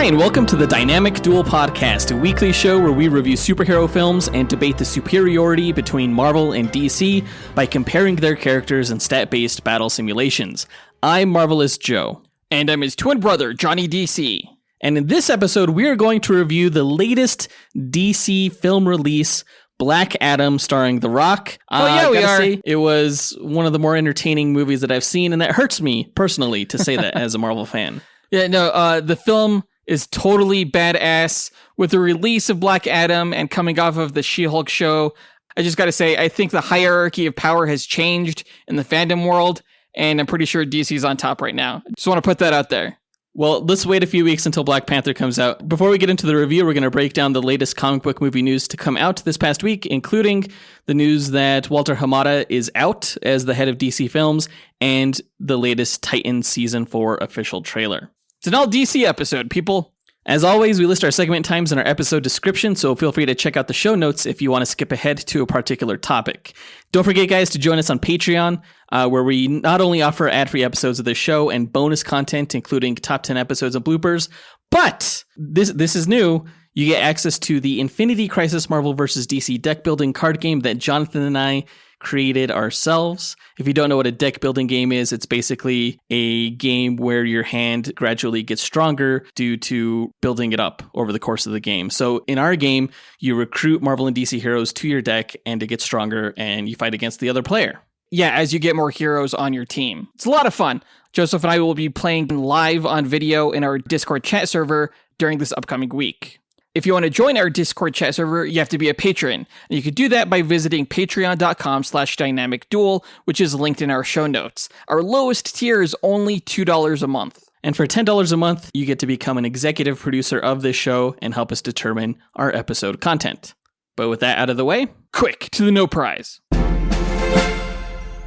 Hi, and welcome to the Dynamic Duel Podcast, a weekly show where we review superhero films and debate the superiority between Marvel and DC by comparing their characters in stat-based battle simulations. I'm Marvelous Joe. And I'm his twin brother, Johnny DC. And in this episode, we are going to review the latest DC film release, Black Adam, starring The Rock. We are. Say, it was one of the more entertaining movies that I've seen, and that hurts me personally to say that as a Marvel fan. Yeah, no, the film is totally badass. With the release of Black Adam and coming off of the She-Hulk show, I just gotta say, I think the hierarchy of power has changed in the fandom world, and I'm pretty sure DC's on top right now. Just want to put that out there. Well, let's wait a few weeks until Black Panther comes out. Before we get into the review, we're going to break down the latest comic book movie news to come out this past week, including the news that Walter Hamada is out as the head of DC Films and the latest Titans Season 4 official trailer. It's an all DC episode, people. As always, we list our segment times in our episode description, so feel free to check out the show notes if you want to skip ahead to a particular topic. Don't forget, guys, to join us on Patreon, where we not only offer ad-free episodes of the show and bonus content, including top 10 episodes and bloopers, but this is new. You get access to the Infinity Crisis Marvel vs. DC deck building card game that Jonathan and I created ourselves. If you don't know what a deck building game is, it's basically a game where your hand gradually gets stronger due to building it up over the course of the game. So in our game, you recruit Marvel and DC heroes to your deck and it gets stronger and you fight against the other player. Yeah, as you get more heroes on your team. It's a lot of fun. Joseph and I will be playing live on video in our Discord chat server during this upcoming week. If you want to join our Discord chat server, you have to be a patron. And you can do that by visiting patreon.com/dynamicduel, which is linked in our show notes. Our lowest tier is only $2 a month. And for $10 a month, you get to become an executive producer of this show and help us determine our episode content. But with that out of the way, quick to the No Prize.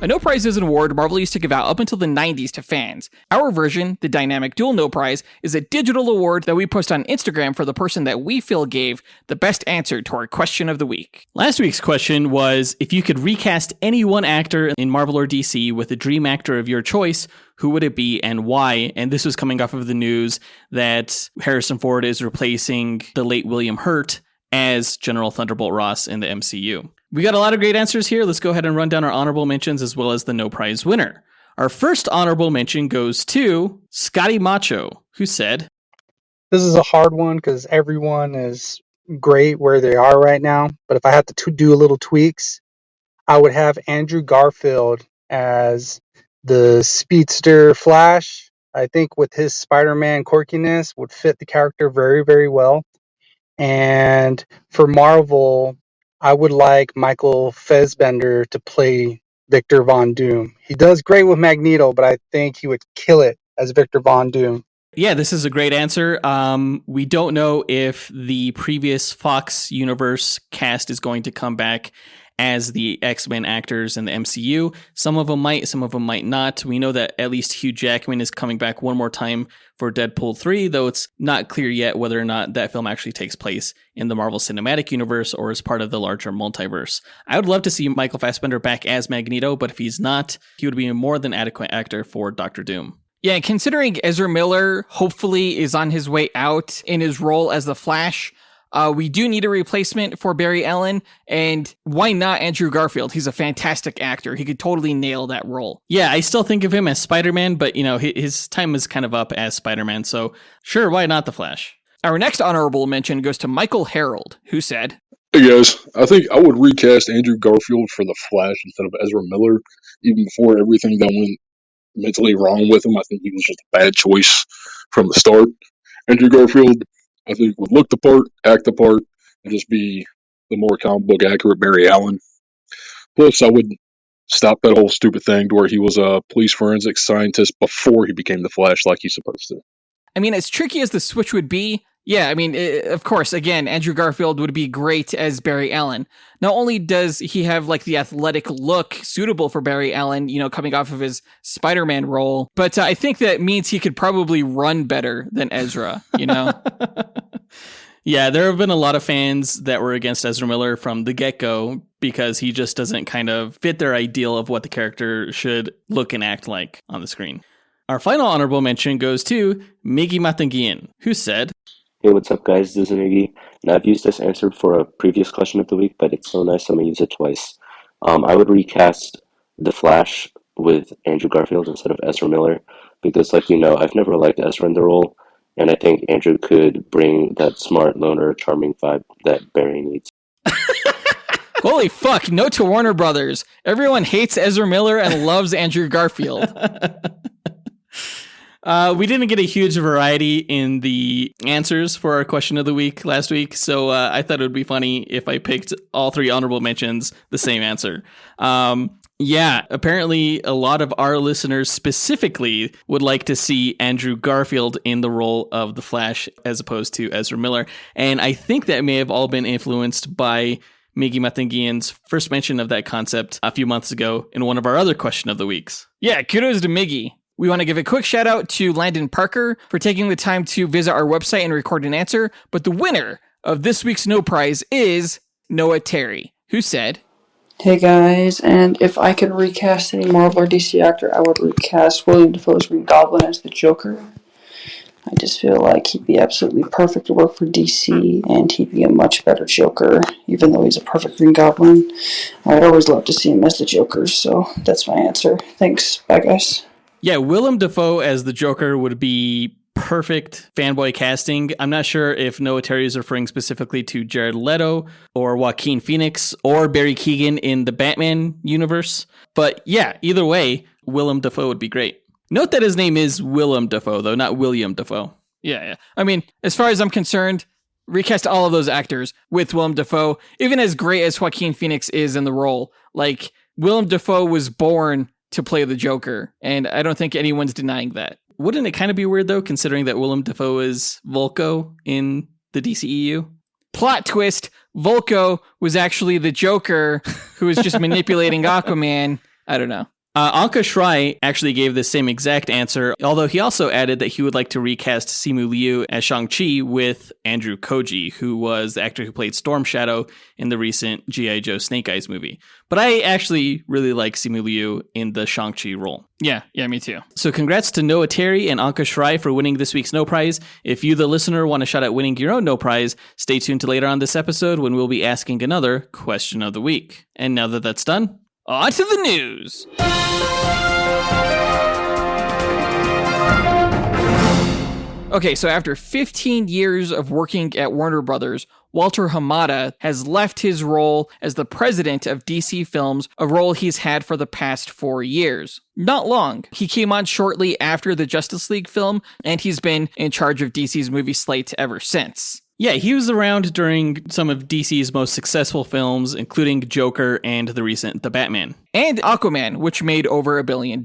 A No Prize is an award Marvel used to give out up until the 90s to fans. Our version, the Dynamic Duel No Prize, is a digital award that we post on Instagram for the person that we feel gave the best answer to our question of the week. Last week's question was, if you could recast any one actor in Marvel or DC with a dream actor of your choice, who would it be and why? And this was coming off of the news that Harrison Ford is replacing the late William Hurt as General Thunderbolt Ross in the MCU. We got a lot of great answers here. Let's go ahead and run down our honorable mentions as well as the No Prize winner. Our first honorable mention goes to Scotty Macho, who said, "This is a hard one because everyone is great where they are right now. But if I had to do a little tweaks, I would have Andrew Garfield as the speedster Flash. I think with his Spider-Man quirkiness would fit the character very, very well. And for Marvel, I would like Michael Fassbender to play Victor Von Doom. He does great with Magneto, but I think he would kill it as Victor Von Doom." Yeah, this is a great answer. We don't know if the previous Fox universe cast is going to come back as the X-Men actors in the MCU. Some of them might, some of them might not. We know that at least Hugh Jackman is coming back one more time for Deadpool 3, though it's not clear yet whether or not that film actually takes place in the Marvel Cinematic Universe or is part of the larger multiverse. I would love to see Michael Fassbender back as Magneto, but if he's not, he would be a more than adequate actor for Dr. Doom. Yeah, considering Ezra Miller hopefully is on his way out in his role as the Flash, we do need a replacement for Barry Allen, and why not Andrew Garfield? He's a fantastic actor. He could totally nail that role. Yeah, I still think of him as Spider-Man, but his time is kind of up as Spider-Man, so sure, why not the Flash? Our next honorable mention goes to Michael Harold, who said, "Hey guys, I think I would recast Andrew Garfield for the Flash instead of Ezra Miller, even before everything that went mentally wrong with him. I think he was just a bad choice from the start. Andrew Garfield, I think, would look the part, act the part, and just be the more comic book accurate Barry Allen. Plus, I would stop that whole stupid thing to where he was a police forensic scientist before he became the Flash like he's supposed to." I mean, as tricky as the switch would be, yeah, I mean, of course, again, Andrew Garfield would be great as Barry Allen. Not only does he have like the athletic look suitable for Barry Allen, coming off of his Spider-Man role, but I think that means he could probably run better than Ezra, Yeah, there have been a lot of fans that were against Ezra Miller from the get-go because he just doesn't kind of fit their ideal of what the character should look and act like on the screen. Our final honorable mention goes to Miggy Matanguihan, who said, Hey, what's up, guys? This is Miggy. Now, I've used this answer for a previous question of the week, but it's so nice I'm going to use it twice. I would recast The Flash with Andrew Garfield instead of Ezra Miller, because, like you know, I've never liked Ezra in the role, and I think Andrew could bring that smart, loner, charming vibe that Barry needs. Holy fuck, note to Warner Brothers. Everyone hates Ezra Miller and loves Andrew Garfield. We didn't get a huge variety in the answers for our question of the week last week, so I thought it would be funny if I picked all three honorable mentions the same answer. Apparently a lot of our listeners specifically would like to see Andrew Garfield in the role of the Flash as opposed to Ezra Miller, and I think that may have all been influenced by Miggy Matanguihan's first mention of that concept a few months ago in one of our other question of the weeks. Yeah, kudos to Miggy. We want to give a quick shout out to Landon Parker for taking the time to visit our website and record an answer. But the winner of this week's No Prize is Noah Terry, who said, Hey guys, and if I could recast any Marvel or DC actor, I would recast William Dafoe's Green Goblin as the Joker. I just feel like he'd be absolutely perfect to work for DC, and he'd be a much better Joker, even though he's a perfect Green Goblin. I'd always love to see him as the Joker, so that's my answer. Thanks. Bye, guys. Yeah, Willem Dafoe as the Joker would be perfect fanboy casting. I'm not sure if Noah Terry is referring specifically to Jared Leto or Joaquin Phoenix or Barry Keoghan in the Batman universe. But yeah, either way, Willem Dafoe would be great. Note that his name is Willem Dafoe, though, not William Dafoe. Yeah. I mean, as far as I'm concerned, recast all of those actors with Willem Dafoe, even as great as Joaquin Phoenix is in the role. Like, Willem Dafoe was born to play the Joker, and I don't think anyone's denying that. Wouldn't it kind of be weird, though, considering that Willem Dafoe is Volko in the DCEU? Plot twist, Volko was actually the Joker who was just manipulating Aquaman. I don't know. Anka Shrai actually gave the same exact answer, although he also added that he would like to recast Simu Liu as Shang-Chi with Andrew Koji, who was the actor who played Storm Shadow in the recent G.I. Joe Snake Eyes movie. But I actually really like Simu Liu in the Shang-Chi role. Yeah, me too. So congrats to Noah Terry and Anka Shrai for winning this week's No Prize. If you, the listener, want a shot at winning your own No Prize, stay tuned to later on this episode when we'll be asking another question of the week. And now that that's done, on to the news. Okay, so after 15 years of working at Warner Brothers, Walter Hamada has left his role as the president of DC Films, a role he's had for the past 4 years. Not long. He came on shortly after the Justice League film, and he's been in charge of DC's movie slate ever since. Yeah, he was around during some of DC's most successful films, including Joker and the recent The Batman. And Aquaman, which made over $1 billion.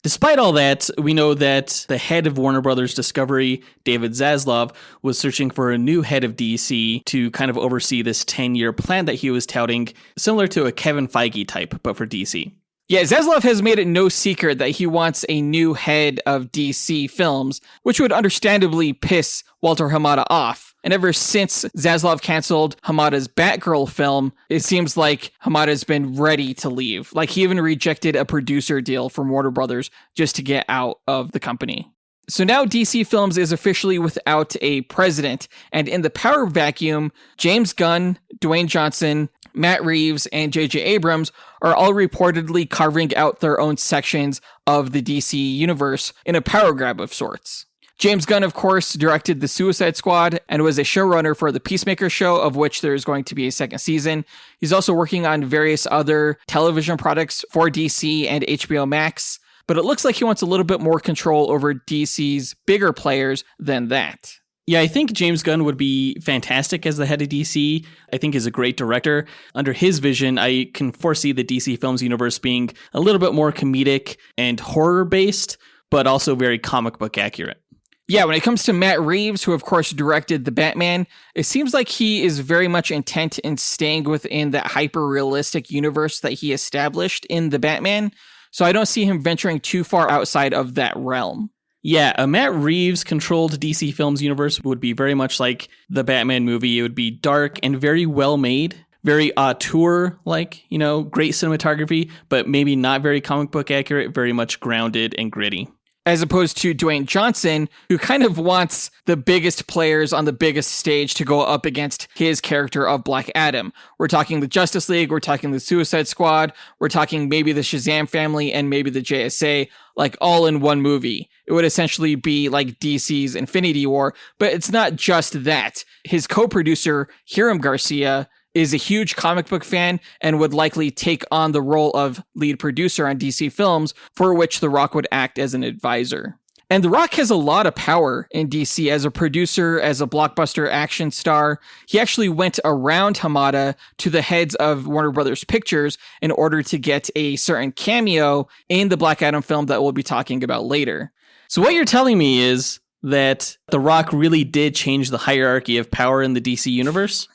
Despite all that, we know that the head of Warner Brothers Discovery, David Zaslav, was searching for a new head of DC to kind of oversee this 10-year plan that he was touting, similar to a Kevin Feige type, but for DC. Yeah, Zaslav has made it no secret that he wants a new head of DC Films, which would understandably piss Walter Hamada off. And ever since Zaslav canceled Hamada's Batgirl film, it seems like Hamada's been ready to leave. Like, he even rejected a producer deal from Warner Brothers just to get out of the company. So now DC Films is officially without a president, and in the power vacuum, James Gunn, Dwayne Johnson, Matt Reeves, and J.J. Abrams are all reportedly carving out their own sections of the DC universe in a power grab of sorts. James Gunn, of course, directed The Suicide Squad and was a showrunner for the Peacemaker show, of which there's going to be a second season. He's also working on various other television products for DC and HBO Max, but it looks like he wants a little bit more control over DC's bigger players than that. Yeah, I think James Gunn would be fantastic as the head of DC. I think he's a great director. Under his vision, I can foresee the DC Films universe being a little bit more comedic and horror-based, but also very comic book accurate. Yeah, when it comes to Matt Reeves, who of course directed The Batman, it seems like he is very much intent in staying within that hyper-realistic universe that he established in The Batman, so I don't see him venturing too far outside of that realm. Yeah, a Matt Reeves-controlled DC Films universe would be very much like the Batman movie. It would be dark and very well-made, very auteur-like, great cinematography, but maybe not very comic book accurate, very much grounded and gritty. as opposed to Dwayne Johnson, who kind of wants the biggest players on the biggest stage to go up against his character of Black Adam. We're talking the Justice League, we're talking the Suicide Squad, we're talking maybe the Shazam family and maybe the JSA, like all in one movie. It would essentially be like DC's Infinity War, but it's not just that. His co-producer, Hiram Garcia, is a huge comic book fan and would likely take on the role of lead producer on DC films, for which The Rock would act as an advisor. And The Rock has a lot of power in DC as a producer, as a blockbuster action star. He actually went around Hamada to the heads of Warner Brothers Pictures in order to get a certain cameo in the Black Adam film that we'll be talking about later. So what you're telling me is that The Rock really did change the hierarchy of power in the DC universe?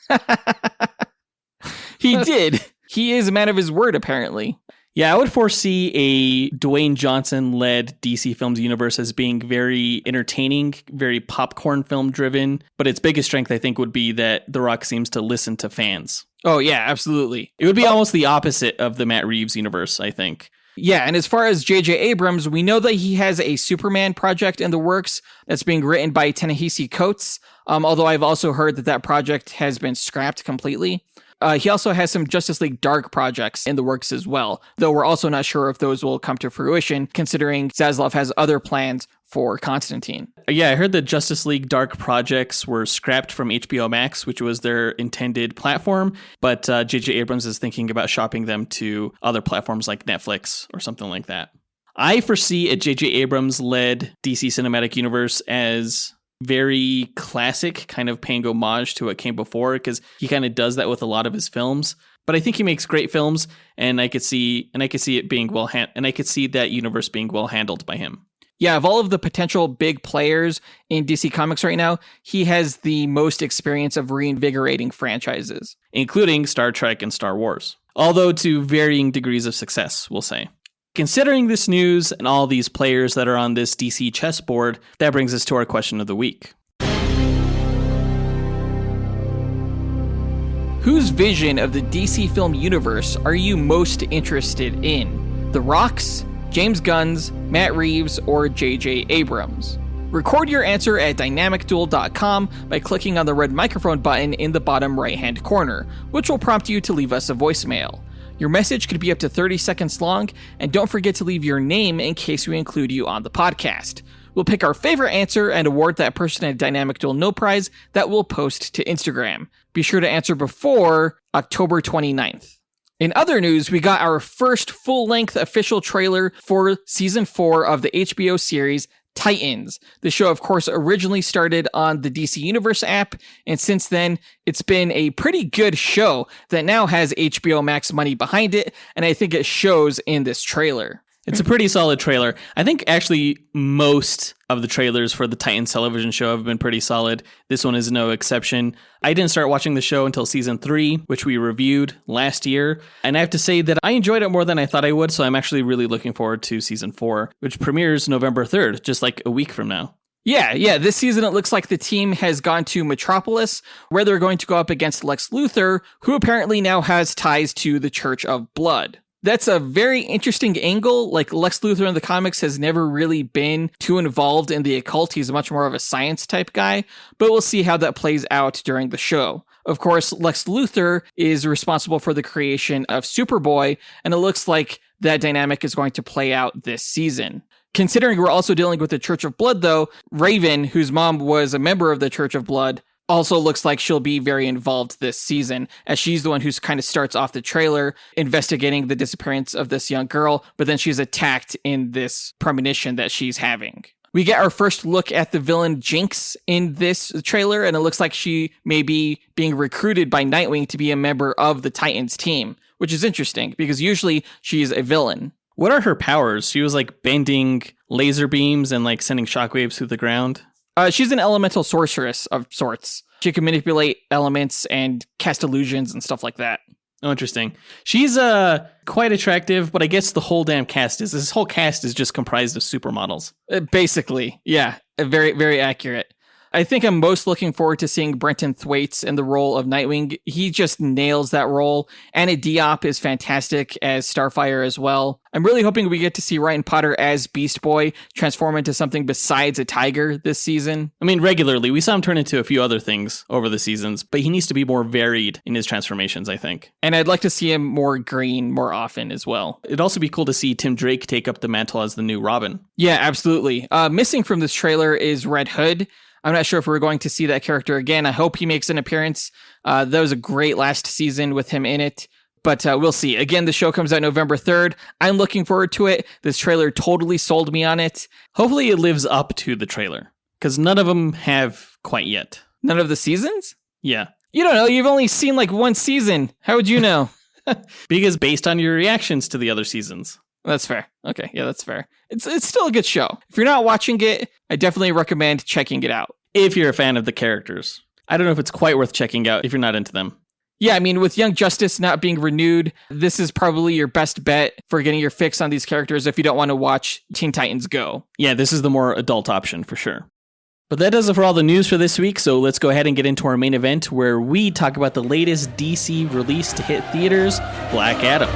He did. He is a man of his word, apparently. Yeah, I would foresee a Dwayne Johnson-led DC Films universe as being very entertaining, very popcorn film driven. But its biggest strength, I think, would be that The Rock seems to listen to fans. Oh, yeah, absolutely. It would be almost the opposite of the Matt Reeves universe, I think. Yeah, and as far as J.J. Abrams, we know that he has a Superman project in the works that's being written by Ta-Nehisi Coates, although I've also heard that that project has been scrapped completely. He also has some Justice League Dark projects in the works as well, though we're also not sure if those will come to fruition, considering Zaslav has other plans for Constantine. Yeah, I heard that Justice League Dark projects were scrapped from HBO Max, which was their intended platform, but J.J. Abrams is thinking about shopping them to other platforms like Netflix or something like that. I foresee a J.J. Abrams-led DC Cinematic Universe as very classic, kind of paying homage to what came before, because he kind of does that with a lot of his films. But I think he makes great films, and I could see it being I could see that universe being well handled by him. Yeah, of all of the potential big players in DC Comics right now, he has the most experience of reinvigorating franchises, including Star Trek and Star Wars. Although to varying degrees of success, we'll say. Considering this news and all these players that are on this DC chessboard, that brings us to our question of the week. Whose vision of the DC film universe are you most interested in? The Rock's, James Gunn's, Matt Reeves, or J.J. Abrams? Record your answer at dynamicduel.com by clicking on the red microphone button in the bottom right-hand corner, which will prompt you to leave us a voicemail. Your message could be up to 30 seconds long, and don't forget to leave your name in case we include you on the podcast. We'll pick our favorite answer and award that person a Dynamic Duel No Prize that we'll post to Instagram. Be sure to answer before October 29th. In other news, we got our first full-length official trailer for Season 4 of the HBO series Titans. The show, of course, originally started on the DC Universe app, and since then, it's been a pretty good show that now has HBO Max money behind it, and I think it shows in this trailer. It's a pretty solid trailer. I think actually most of the trailers for the Titans television show have been pretty solid. This one is no exception. I didn't start watching the show until season 3, which we reviewed last year. And I have to say that I enjoyed it more than I thought I would. So I'm actually really looking forward to season 4, which premieres November 3rd, just like a week from now. Yeah. This season, it looks like the team has gone to Metropolis, where they're going to go up against Lex Luthor, who apparently now has ties to the Church of Blood. That's a very interesting angle. Like, Lex Luthor in the comics has never really been too involved in the occult. He's much more of a science type guy, but we'll see how that plays out during the show. Of course, Lex Luthor is responsible for the creation of Superboy, and it looks like that dynamic is going to play out this season. Considering we're also dealing with the Church of Blood, though, Raven, whose mom was a member of the Church of Blood, also looks like she'll be very involved this season, as she's the one who's kind of starts off the trailer investigating the disappearance of this young girl, but then she's attacked in this premonition that she's having. We get our first look at the villain Jinx in this trailer, and it looks like she may be being recruited by Nightwing to be a member of the Titans team, which is interesting because usually she's a villain. What are her powers? She was like bending laser beams and like sending shockwaves through the ground. She's an elemental sorceress of sorts. She can manipulate elements and cast illusions and stuff like that. Oh, interesting. She's quite attractive, but I guess the whole damn cast is. This whole cast is just comprised of supermodels. Basically, yeah. Very, very accurate. I think I'm most looking forward to seeing Brenton Thwaites in the role of Nightwing. He just nails that role. Anna Diop is fantastic as Starfire as well. I'm really hoping we get to see Ryan Potter as Beast Boy transform into something besides a tiger this season. I mean, regularly. We saw him turn into a few other things over the seasons, but he needs to be more varied in his transformations, I think. And I'd like to see him more green more often as well. It'd also be cool to see Tim Drake take up the mantle as the new Robin. Yeah, absolutely. Missing from this trailer is Red Hood. I'm not sure if we're going to see that character again. I hope he makes an appearance. That was a great last season with him in it. But we'll see. Again, the show comes out November 3rd. I'm looking forward to it. This trailer totally sold me on it. Hopefully it lives up to the trailer, because none of them have quite yet. None of the seasons? Yeah. You don't know. You've only seen like one season. How would you know? Because based on your reactions to the other seasons. That's fair. Okay, yeah, that's fair. It's still a good show. If you're not watching it, I definitely recommend checking it out. If you're a fan of the characters. I don't know if it's quite worth checking out if you're not into them. Yeah, I mean, with Young Justice not being renewed, this is probably your best bet for getting your fix on these characters if you don't want to watch Teen Titans Go. Yeah, this is the more adult option for sure. But that does it for all the news for this week, so let's go ahead and get into our main event where we talk about the latest DC release to hit theaters, Black Adam.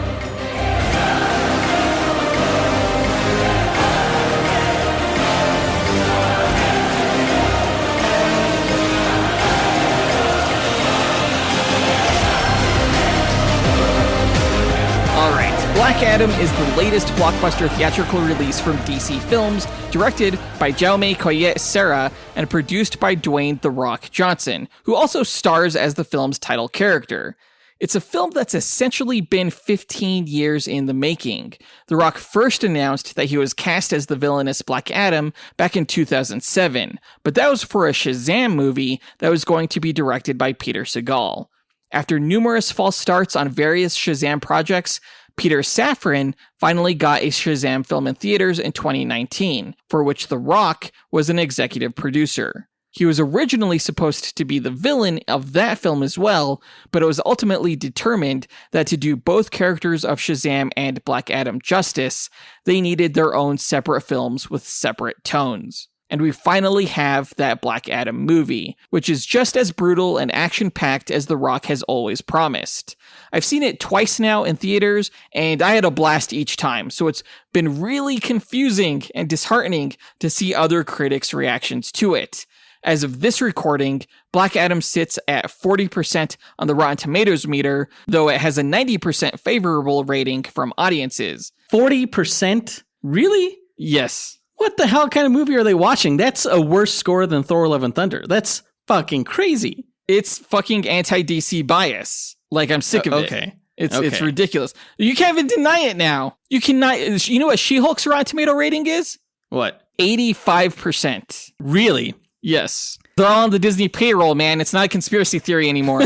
Black Adam is the latest blockbuster theatrical release from DC Films, directed by Jaume Collet Serra and produced by Dwayne "The Rock" Johnson, who also stars as the film's title character. It's a film that's essentially been 15 years in the making. The Rock first announced that he was cast as the villainous Black Adam back in 2007, but that was for a Shazam movie that was going to be directed by Peter Segal. After numerous false starts on various Shazam projects, Peter Safran finally got a Shazam film in theaters in 2019, for which The Rock was an executive producer. He was originally supposed to be the villain of that film as well, but it was ultimately determined that to do both characters of Shazam and Black Adam justice, they needed their own separate films with separate tones. And we finally have that Black Adam movie, which is just as brutal and action-packed as The Rock has always promised. I've seen it twice now in theaters, and I had a blast each time, so it's been really confusing and disheartening to see other critics' reactions to it. As of this recording, Black Adam sits at 40% on the Rotten Tomatoes meter, though it has a 90% favorable rating from audiences. 40%? Really? Yes. What the hell kind of movie are they watching? That's a worse score than Thor: Love and Thunder. That's fucking crazy. It's fucking anti-DC bias. Like, I'm sick of it. Okay. It's ridiculous. You can't even deny it now. You cannot. You know what She-Hulk's Rotten Tomato rating is? What? 85%. Really? Yes. They're all on the Disney payroll, man. It's not a conspiracy theory anymore.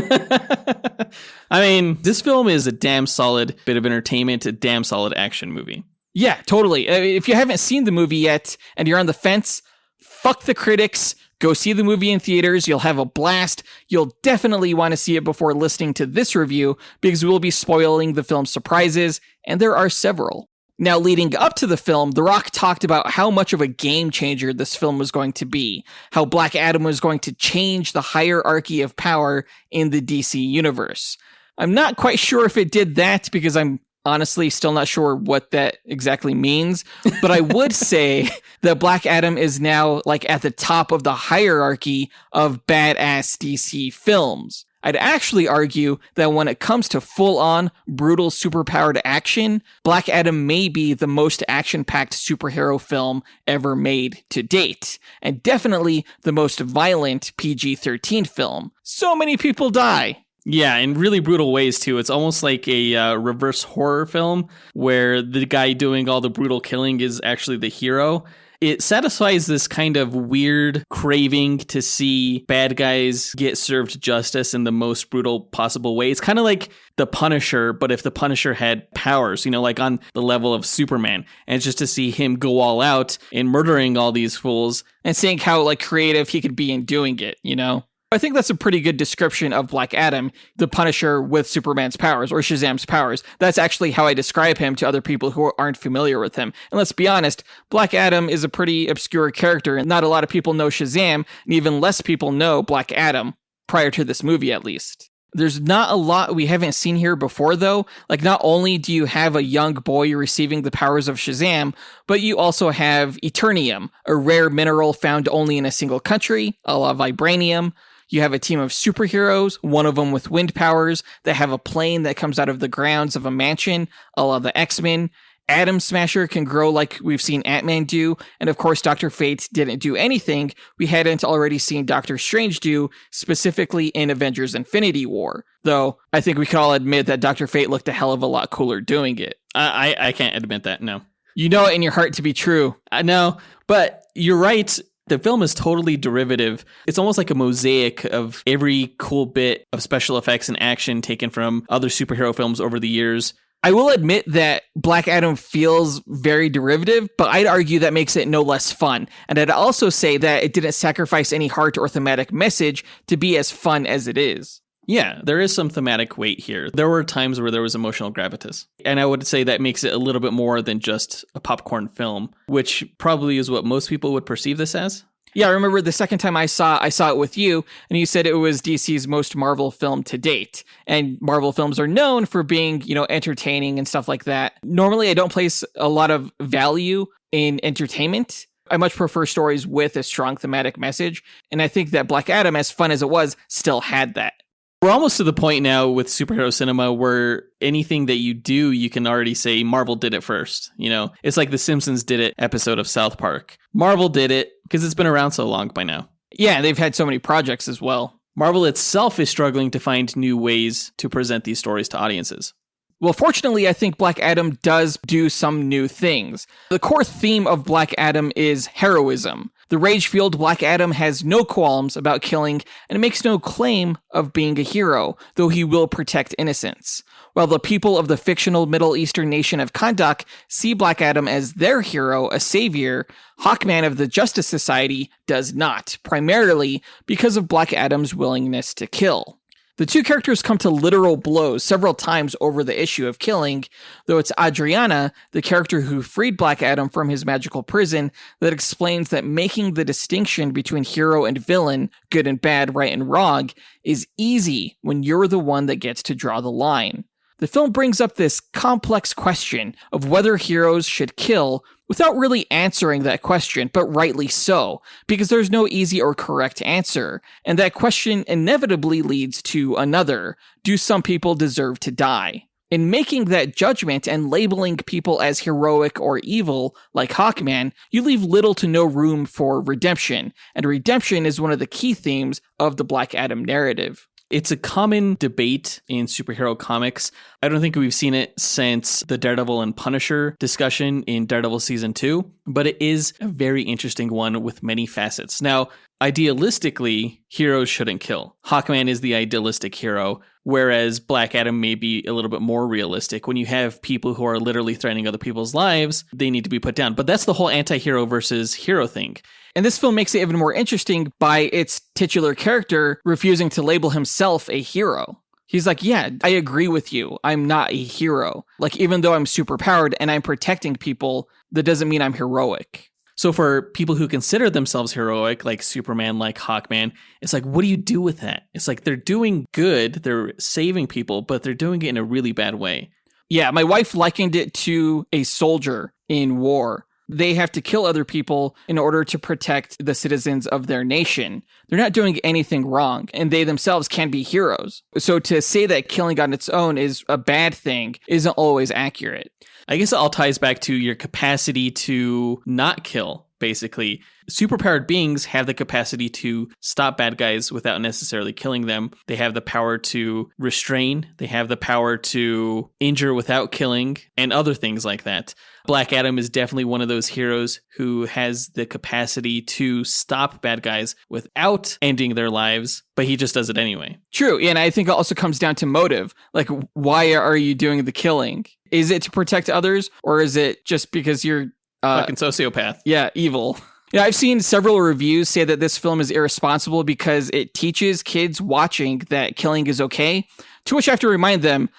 I mean, this film is a damn solid bit of entertainment, a damn solid action movie. Yeah, totally. If you haven't seen the movie yet and you're on the fence, fuck the critics. Go see the movie in theaters. You'll have a blast. You'll definitely want to see it before listening to this review because we'll be spoiling the film's surprises, and there are several. Now, leading up to the film, The Rock talked about how much of a game changer this film was going to be, how Black Adam was going to change the hierarchy of power in the DC universe. I'm not quite sure if it did that because I'm honestly still not sure what that exactly means, but I would say that Black Adam is now like at the top of the hierarchy of badass DC films. I'd actually argue that when it comes to full-on, brutal, superpowered action, Black Adam may be the most action-packed superhero film ever made to date, and definitely the most violent PG-13 film. So many people die. Yeah, in really brutal ways, too. It's almost like a reverse horror film where the guy doing all the brutal killing is actually the hero. It satisfies this kind of weird craving to see bad guys get served justice in the most brutal possible way. It's kind of like The Punisher, but if The Punisher had powers, you know, like on the level of Superman. And it's just to see him go all out in murdering all these fools. And seeing how like creative he could be in doing it, you know? I think that's a pretty good description of Black Adam, the Punisher with Superman's powers or Shazam's powers. That's actually how I describe him to other people who aren't familiar with him. And let's be honest, Black Adam is a pretty obscure character, and not a lot of people know Shazam, and even less people know Black Adam, prior to this movie at least. There's not a lot we haven't seen here before, though. Like, not only do you have a young boy receiving the powers of Shazam, but you also have Eternium, a rare mineral found only in a single country, a la vibranium. You have a team of superheroes, one of them with wind powers, that have a plane that comes out of the grounds of a mansion, a la the X-Men. Atom Smasher can grow like we've seen Ant-Man do, and of course Dr. Fate didn't do anything we hadn't already seen Doctor Strange do, specifically in Avengers Infinity War. Though, I think we can all admit that Dr. Fate looked a hell of a lot cooler doing it. I can't admit that, no. You know it in your heart to be true. I know, but you're right. The film is totally derivative. It's almost like a mosaic of every cool bit of special effects and action taken from other superhero films over the years. I will admit that Black Adam feels very derivative, but I'd argue that makes it no less fun. And I'd also say that it didn't sacrifice any heart or thematic message to be as fun as it is. Yeah, there is some thematic weight here. There were times where there was emotional gravitas. And I would say that makes it a little bit more than just a popcorn film, which probably is what most people would perceive this as. Yeah, I remember the second time I saw it with you, and you said it was DC's most Marvel film to date. And Marvel films are known for being, entertaining and stuff like that. Normally, I don't place a lot of value in entertainment. I much prefer stories with a strong thematic message. And I think that Black Adam, as fun as it was, still had that. We're almost to the point now with superhero cinema where anything that you do, you can already say Marvel did it first. It's like the Simpsons did it episode of South Park. Marvel did it because it's been around so long by now. Yeah, they've had so many projects as well. Marvel itself is struggling to find new ways to present these stories to audiences. Well, fortunately, I think Black Adam does do some new things. The core theme of Black Adam is heroism. The rage-fueled Black Adam has no qualms about killing and makes no claim of being a hero, though he will protect innocents. While the people of the fictional Middle Eastern nation of Kahndaq see Black Adam as their hero, a savior, Hawkman of the Justice Society does not, primarily because of Black Adam's willingness to kill. The two characters come to literal blows several times over the issue of killing, though it's Adriana, the character who freed Black Adam from his magical prison, that explains that making the distinction between hero and villain, good and bad, right and wrong, is easy when you're the one that gets to draw the line. The film brings up this complex question of whether heroes should kill without really answering that question, but rightly so, because there's no easy or correct answer, and that question inevitably leads to another. Do some people deserve to die? In making that judgment and labeling people as heroic or evil, like Hawkman, you leave little to no room for redemption, and redemption is one of the key themes of the Black Adam narrative. It's a common debate in superhero comics. I don't think we've seen it since the Daredevil and Punisher discussion in Daredevil Season 2, but it is a very interesting one with many facets. Now, idealistically, heroes shouldn't kill. Hawkman is the idealistic hero, whereas Black Adam may be a little bit more realistic. When you have people who are literally threatening other people's lives, they need to be put down. But that's the whole anti-hero versus hero thing. And this film makes it even more interesting by its titular character refusing to label himself a hero. He's like, yeah, I agree with you. I'm not a hero. Like, even though I'm superpowered and I'm protecting people, that doesn't mean I'm heroic. So for people who consider themselves heroic, like Superman, like Hawkman, it's like, what do you do with that? It's like they're doing good, they're saving people, but they're doing it in a really bad way. Yeah, my wife likened it to a soldier in war. They have to kill other people in order to protect the citizens of their nation. They're not doing anything wrong, and they themselves can be heroes. So to say that killing on its own is a bad thing isn't always accurate. I guess it all ties back to your capacity to not kill, basically. Superpowered beings have the capacity to stop bad guys without necessarily killing them. They have the power to restrain. They have the power to injure without killing, and other things like that. Black Adam is definitely one of those heroes who has the capacity to stop bad guys without ending their lives, but he just does it anyway. True, and I think it also comes down to motive. Like, why are you doing the killing? Is it to protect others, or is it just because you're fucking sociopath? Yeah, evil. Yeah, I've seen several reviews say that this film is irresponsible because it teaches kids watching that killing is okay, to which I have to remind them,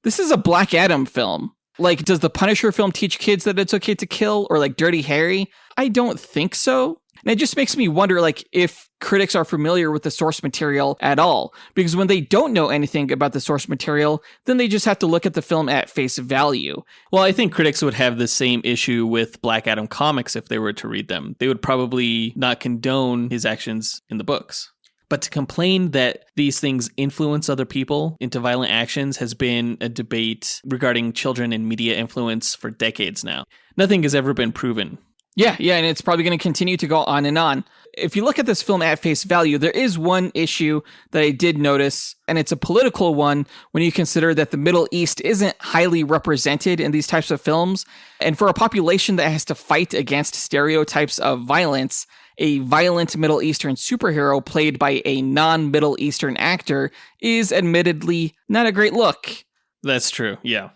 this is a Black Adam film. Like, does the Punisher film teach kids that it's okay to kill, or like Dirty Harry? I don't think so. And it just makes me wonder, like, if critics are familiar with the source material at all. Because when they don't know anything about the source material, then they just have to look at the film at face value. Well, I think critics would have the same issue with Black Adam comics if they were to read them. They would probably not condone his actions in the books. But to complain that these things influence other people into violent actions has been a debate regarding children and media influence for decades now. Nothing has ever been proven. Yeah, and it's probably going to continue to go on and on. If you look at this film at face value, there is one issue that I did notice, and it's a political one when you consider that the Middle East isn't highly represented in these types of films. And for a population that has to fight against stereotypes of violence, a violent Middle Eastern superhero played by a non-Middle Eastern actor is admittedly not a great look. That's true, yeah.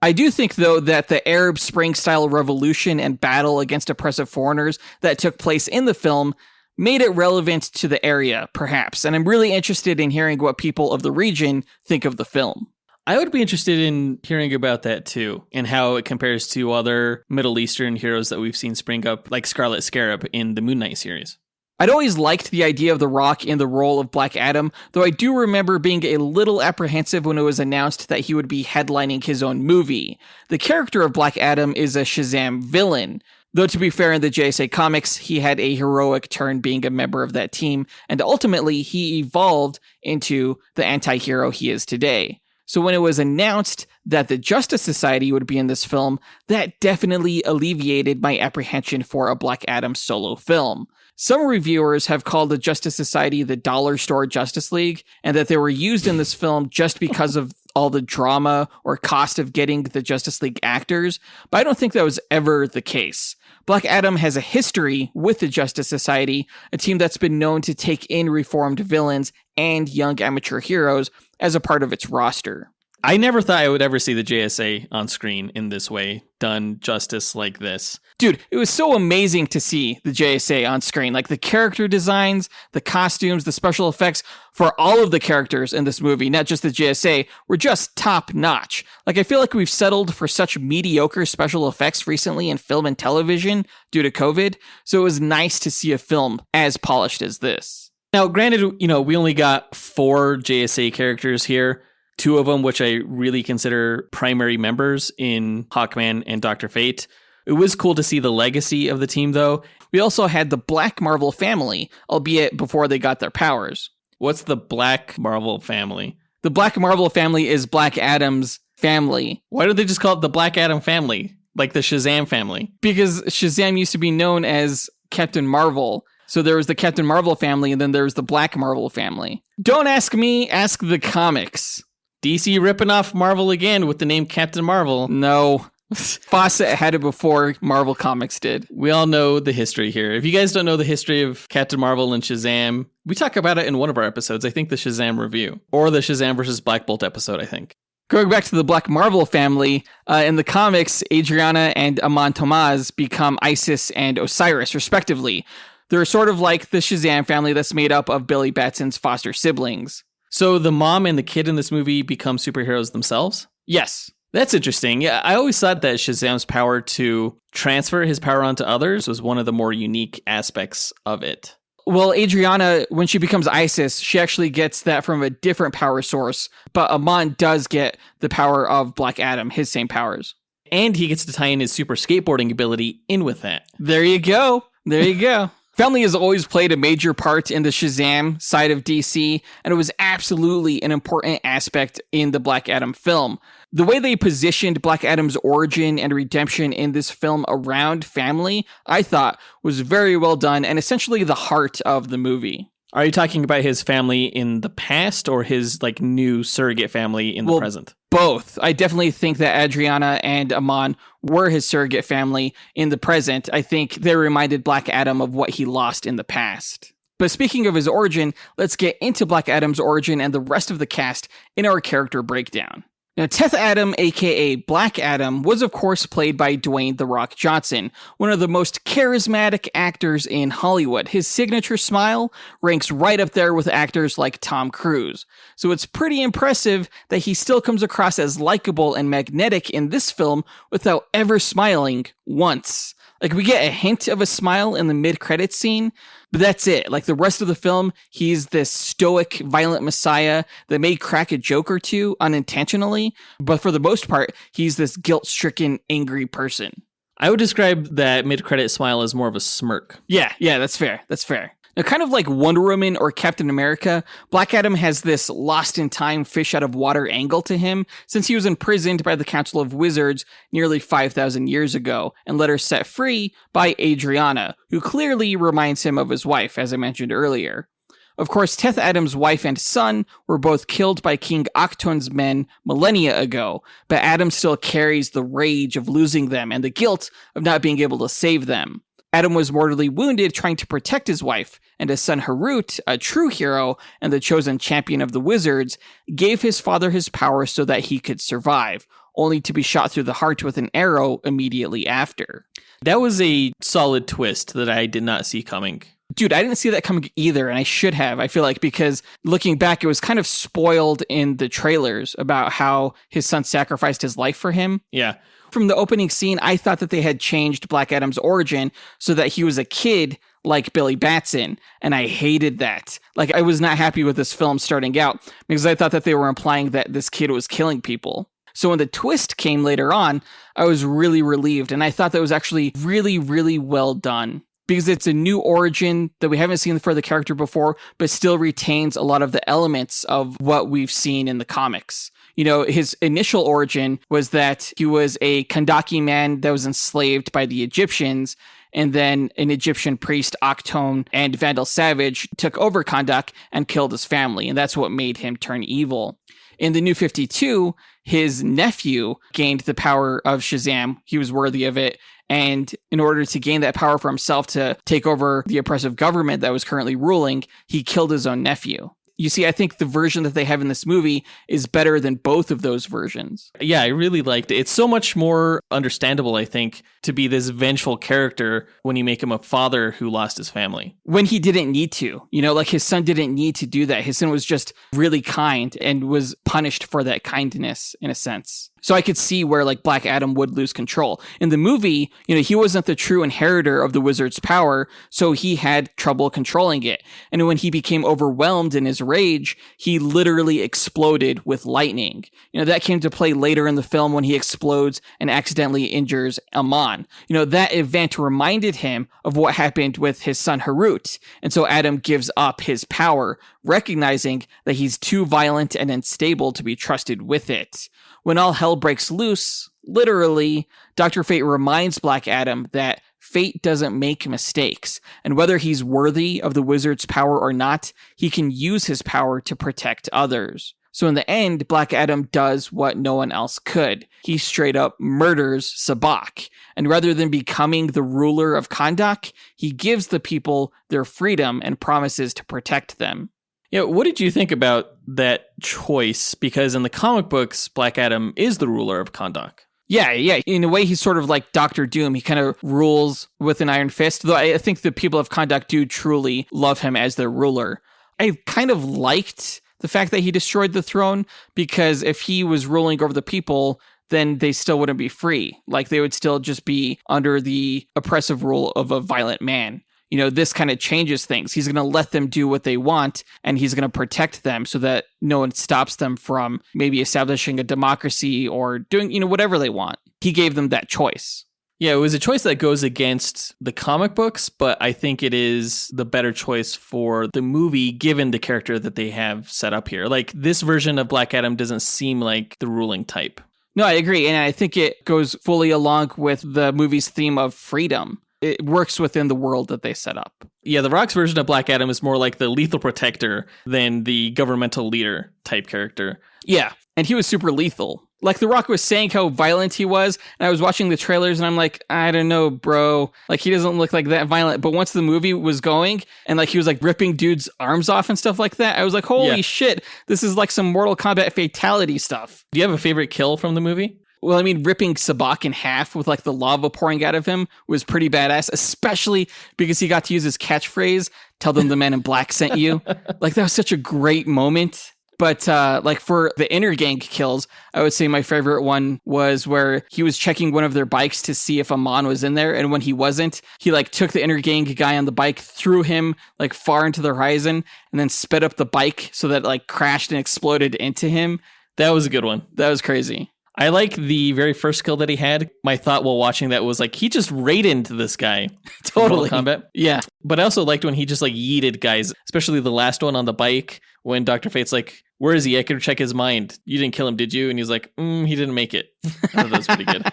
I do think, though, that the Arab Spring-style revolution and battle against oppressive foreigners that took place in the film made it relevant to the area, perhaps. And I'm really interested in hearing what people of the region think of the film. I would be interested in hearing about that, too, and how it compares to other Middle Eastern heroes that we've seen spring up, like Scarlet Scarab in the Moon Knight series. I'd always liked the idea of The Rock in the role of Black Adam, though I do remember being a little apprehensive when it was announced that he would be headlining his own movie. The character of Black Adam is a Shazam villain, though to be fair, in the JSA comics, he had a heroic turn being a member of that team, and ultimately he evolved into the anti-hero he is today. So when it was announced that the Justice Society would be in this film, that definitely alleviated my apprehension for a Black Adam solo film. Some reviewers have called the Justice Society the dollar store Justice League, and that they were used in this film just because of all the drama or cost of getting the Justice League actors, but I don't think that was ever the case. Black Adam has a history with the Justice Society, a team that's been known to take in reformed villains and young amateur heroes as a part of its roster. I never thought I would ever see the JSA on screen in this way, done justice like this. Dude, it was so amazing to see the JSA on screen. Like the character designs, the costumes, the special effects for all of the characters in this movie, not just the JSA, were just top notch. Like I feel like we've settled for such mediocre special effects recently in film and television due to COVID. So it was nice to see a film as polished as this. Now, granted, we only got 4 JSA characters here. 2 of them, which I really consider primary members in Hawkman and Dr. Fate. It was cool to see the legacy of the team, though. We also had the Black Marvel family, albeit before they got their powers. What's the Black Marvel family? The Black Marvel family is Black Adam's family. Why don't they just call it the Black Adam family? Like the Shazam family? Because Shazam used to be known as Captain Marvel. So there was the Captain Marvel family, and then there was the Black Marvel family. Don't ask me, ask the comics. DC ripping off Marvel again with the name Captain Marvel. No. Fawcett had it before Marvel Comics did. We all know the history here. If you guys don't know the history of Captain Marvel and Shazam, we talk about it in one of our episodes. I think the Shazam review. Or the Shazam versus Black Bolt episode, I think. Going back to the Black Marvel family, in the comics, Adriana and Amon Tomaz become Isis and Osiris, respectively. They're sort of like the Shazam family that's made up of Billy Batson's foster siblings. So the mom and the kid in this movie become superheroes themselves? Yes. That's interesting. Yeah, I always thought that Shazam's power to transfer his power onto others was one of the more unique aspects of it. Well, Adriana, when she becomes Isis, she actually gets that from a different power source, but Amon does get the power of Black Adam, his same powers. And he gets to tie in his super skateboarding ability in with that. There you go. There you go. Family has always played a major part in the Shazam side of DC, and it was absolutely an important aspect in the Black Adam film. The way they positioned Black Adam's origin and redemption in this film around family, I thought, was very well done and essentially the heart of the movie. Are you talking about his family in the past or his new surrogate family in the present? Both. I definitely think that Adriana and Amon were his surrogate family in the present. I think they reminded Black Adam of what he lost in the past. But speaking of his origin, let's get into Black Adam's origin and the rest of the cast in our character breakdown. Now, Teth Adam, aka Black Adam, was of course played by Dwayne "The Rock" Johnson, one of the most charismatic actors in Hollywood. His signature smile ranks right up there with actors like Tom Cruise. So it's pretty impressive that he still comes across as likable and magnetic in this film without ever smiling once. Like, we get a hint of a smile in the mid-credits scene, but that's it. Like, the rest of the film, he's this stoic, violent messiah that may crack a joke or two unintentionally, but for the most part, he's this guilt-stricken, angry person. I would describe that mid-credit smile as more of a smirk. Yeah, that's fair. That's fair. Now, kind of like Wonder Woman or Captain America, Black Adam has this lost-in-time, fish-out-of-water angle to him since he was imprisoned by the Council of Wizards nearly 5,000 years ago and later set free by Adriana, who clearly reminds him of his wife, as I mentioned earlier. Of course, Teth Adam's wife and son were both killed by King Octon's men millennia ago, but Adam still carries the rage of losing them and the guilt of not being able to save them. Adam was mortally wounded trying to protect his wife, and his son Harut, a true hero and the chosen champion of the wizards, gave his father his power so that he could survive, only to be shot through the heart with an arrow immediately after. That was a solid twist that I did not see coming. Dude, I didn't see that coming either, and I should have, I feel like, because looking back, it was kind of spoiled in the trailers about how his son sacrificed his life for him. Yeah. From the opening scene, I thought that they had changed Black Adam's origin so that he was a kid like Billy Batson, and I hated that. Like, I was not happy with this film starting out because I thought that they were implying that this kid was killing people. So when the twist came later on, I was really relieved, and I thought that was actually really, really well done. Because it's a new origin that we haven't seen for the character before, but still retains a lot of the elements of what we've seen in the comics. You know, his initial origin was that he was a Kandaki man that was enslaved by the Egyptians, and then an Egyptian priest, Octon, and Vandal Savage took over Kandak and killed his family, and that's what made him turn evil. In the New 52, his nephew gained the power of Shazam. He was worthy of it. And in order to gain that power for himself to take over the oppressive government that was currently ruling, he killed his own nephew. You see, I think the version that they have in this movie is better than both of those versions. Yeah, I really liked it. It's so much more understandable, I think, to be this vengeful character when you make him a father who lost his family. When he didn't need to. You know, like his son didn't need to do that. His son was just really kind and was punished for that kindness, in a sense. So I could see where like Black Adam would lose control. In the movie, you know, he wasn't the true inheritor of the wizard's power, so he had trouble controlling it. And when he became overwhelmed in his rage, he literally exploded with lightning. You know, that came to play later in the film when he explodes and accidentally injures Amon. You know, that event reminded him of what happened with his son Harut. And so Adam gives up his power, recognizing that he's too violent and unstable to be trusted with it. When all hell breaks loose, literally, Dr. Fate reminds Black Adam that fate doesn't make mistakes, and whether he's worthy of the wizard's power or not, he can use his power to protect others. So in the end, Black Adam does what no one else could. He straight up murders Sabak, and rather than becoming the ruler of Kandak, he gives the people their freedom and promises to protect them. Yeah, what did you think about that choice? Because in the comic books, Black Adam is the ruler of Kandak. Yeah. In a way, he's sort of like Doctor Doom. He kind of rules with an iron fist, though I think the people of Kandak do truly love him as their ruler. I kind of liked the fact that he destroyed the throne, because if he was ruling over the people, then they still wouldn't be free. Like, they would still just be under the oppressive rule of a violent man. You know, this kind of changes things. He's going to let them do what they want, and he's going to protect them so that no one stops them from maybe establishing a democracy or doing, you know, whatever they want. He gave them that choice. Yeah, it was a choice that goes against the comic books, but I think it is the better choice for the movie, given the character that they have set up here. Like, this version of Black Adam doesn't seem like the ruling type. No, I agree. And I think it goes fully along with the movie's theme of freedom. It works within the world that they set up. Yeah, The Rock's version of Black Adam is more like the lethal protector than the governmental leader type character. Yeah, and he was super lethal. Like The Rock was saying how violent he was, and I was watching the trailers and I'm like, I don't know, bro. Like, he doesn't look like that violent. But once the movie was going and like he was like ripping dudes' arms off and stuff like that, I was like, holy shit, this is like some Mortal Kombat fatality stuff. Do you have a favorite kill from the movie? Well, I mean, ripping Sabak in half with like the lava pouring out of him was pretty badass, especially because he got to use his catchphrase, tell them the man in black sent you. Like, that was such a great moment. But like for the inner gang kills, I would say my favorite one was where he was checking one of their bikes to see if Amon was in there. And when he wasn't, he like took the inner gang guy on the bike, threw him like far into the horizon, and then sped up the bike so that like crashed and exploded into him. That was a good one. That was crazy. I like the very first kill that he had. My thought while watching that was like, he just raided into this guy. Totally. Combat. Yeah. But I also liked when he just like yeeted guys, especially the last one on the bike when Dr. Fate's like, where is he? I could check his mind. You didn't kill him, did you? And he's like, he didn't make it. I thought that was pretty good.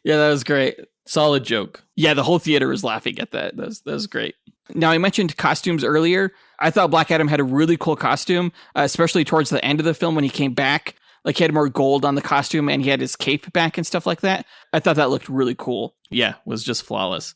Yeah, that was great. Solid joke. Yeah, the whole theater was laughing at that. That was great. Now, I mentioned costumes earlier. I thought Black Adam had a really cool costume, especially towards the end of the film when he came back. Like, he had more gold on the costume and he had his cape back and stuff like that. I thought that looked really cool. Yeah, was just flawless.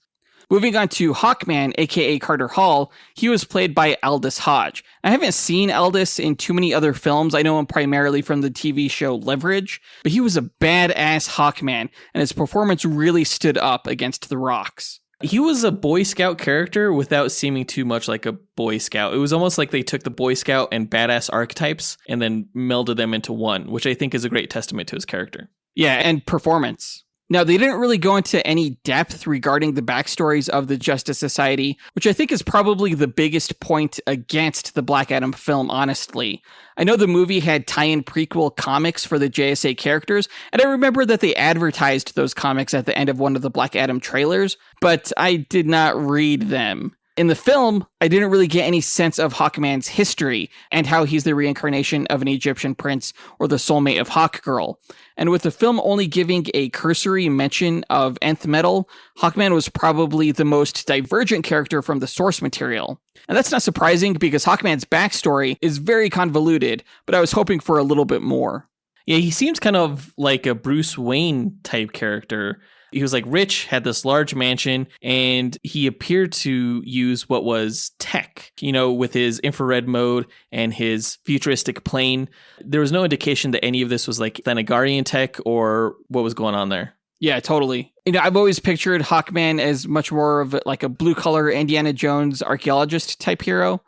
Moving on to Hawkman, aka Carter Hall, he was played by Aldous Hodge. I haven't seen Aldous in too many other films. I know him primarily from the TV show Leverage, but he was a badass Hawkman, and his performance really stood up against the rocks. He was a Boy Scout character without seeming too much like a Boy Scout. It was almost like they took the Boy Scout and badass archetypes and then melded them into one, which I think is a great testament to his character. Yeah, and performance. Now, they didn't really go into any depth regarding the backstories of the Justice Society, which I think is probably the biggest point against the Black Adam film, honestly. I know the movie had tie-in prequel comics for the JSA characters, and I remember that they advertised those comics at the end of one of the Black Adam trailers, but I did not read them. In the film, I didn't really get any sense of Hawkman's history and how he's the reincarnation of an Egyptian prince or the soulmate of Hawkgirl. And with the film only giving a cursory mention of nth metal, Hawkman was probably the most divergent character from the source material. And that's not surprising because Hawkman's backstory is very convoluted, but I was hoping for a little bit more. Yeah, he seems kind of like a Bruce Wayne type character. He was like rich, had this large mansion, and he appeared to use what was tech, with his infrared mode and his futuristic plane. There was no indication that any of this was like Thanagarian tech or what was going on there. Yeah, totally. I've always pictured Hawkman as much more of like a blue-collar Indiana Jones archaeologist type hero,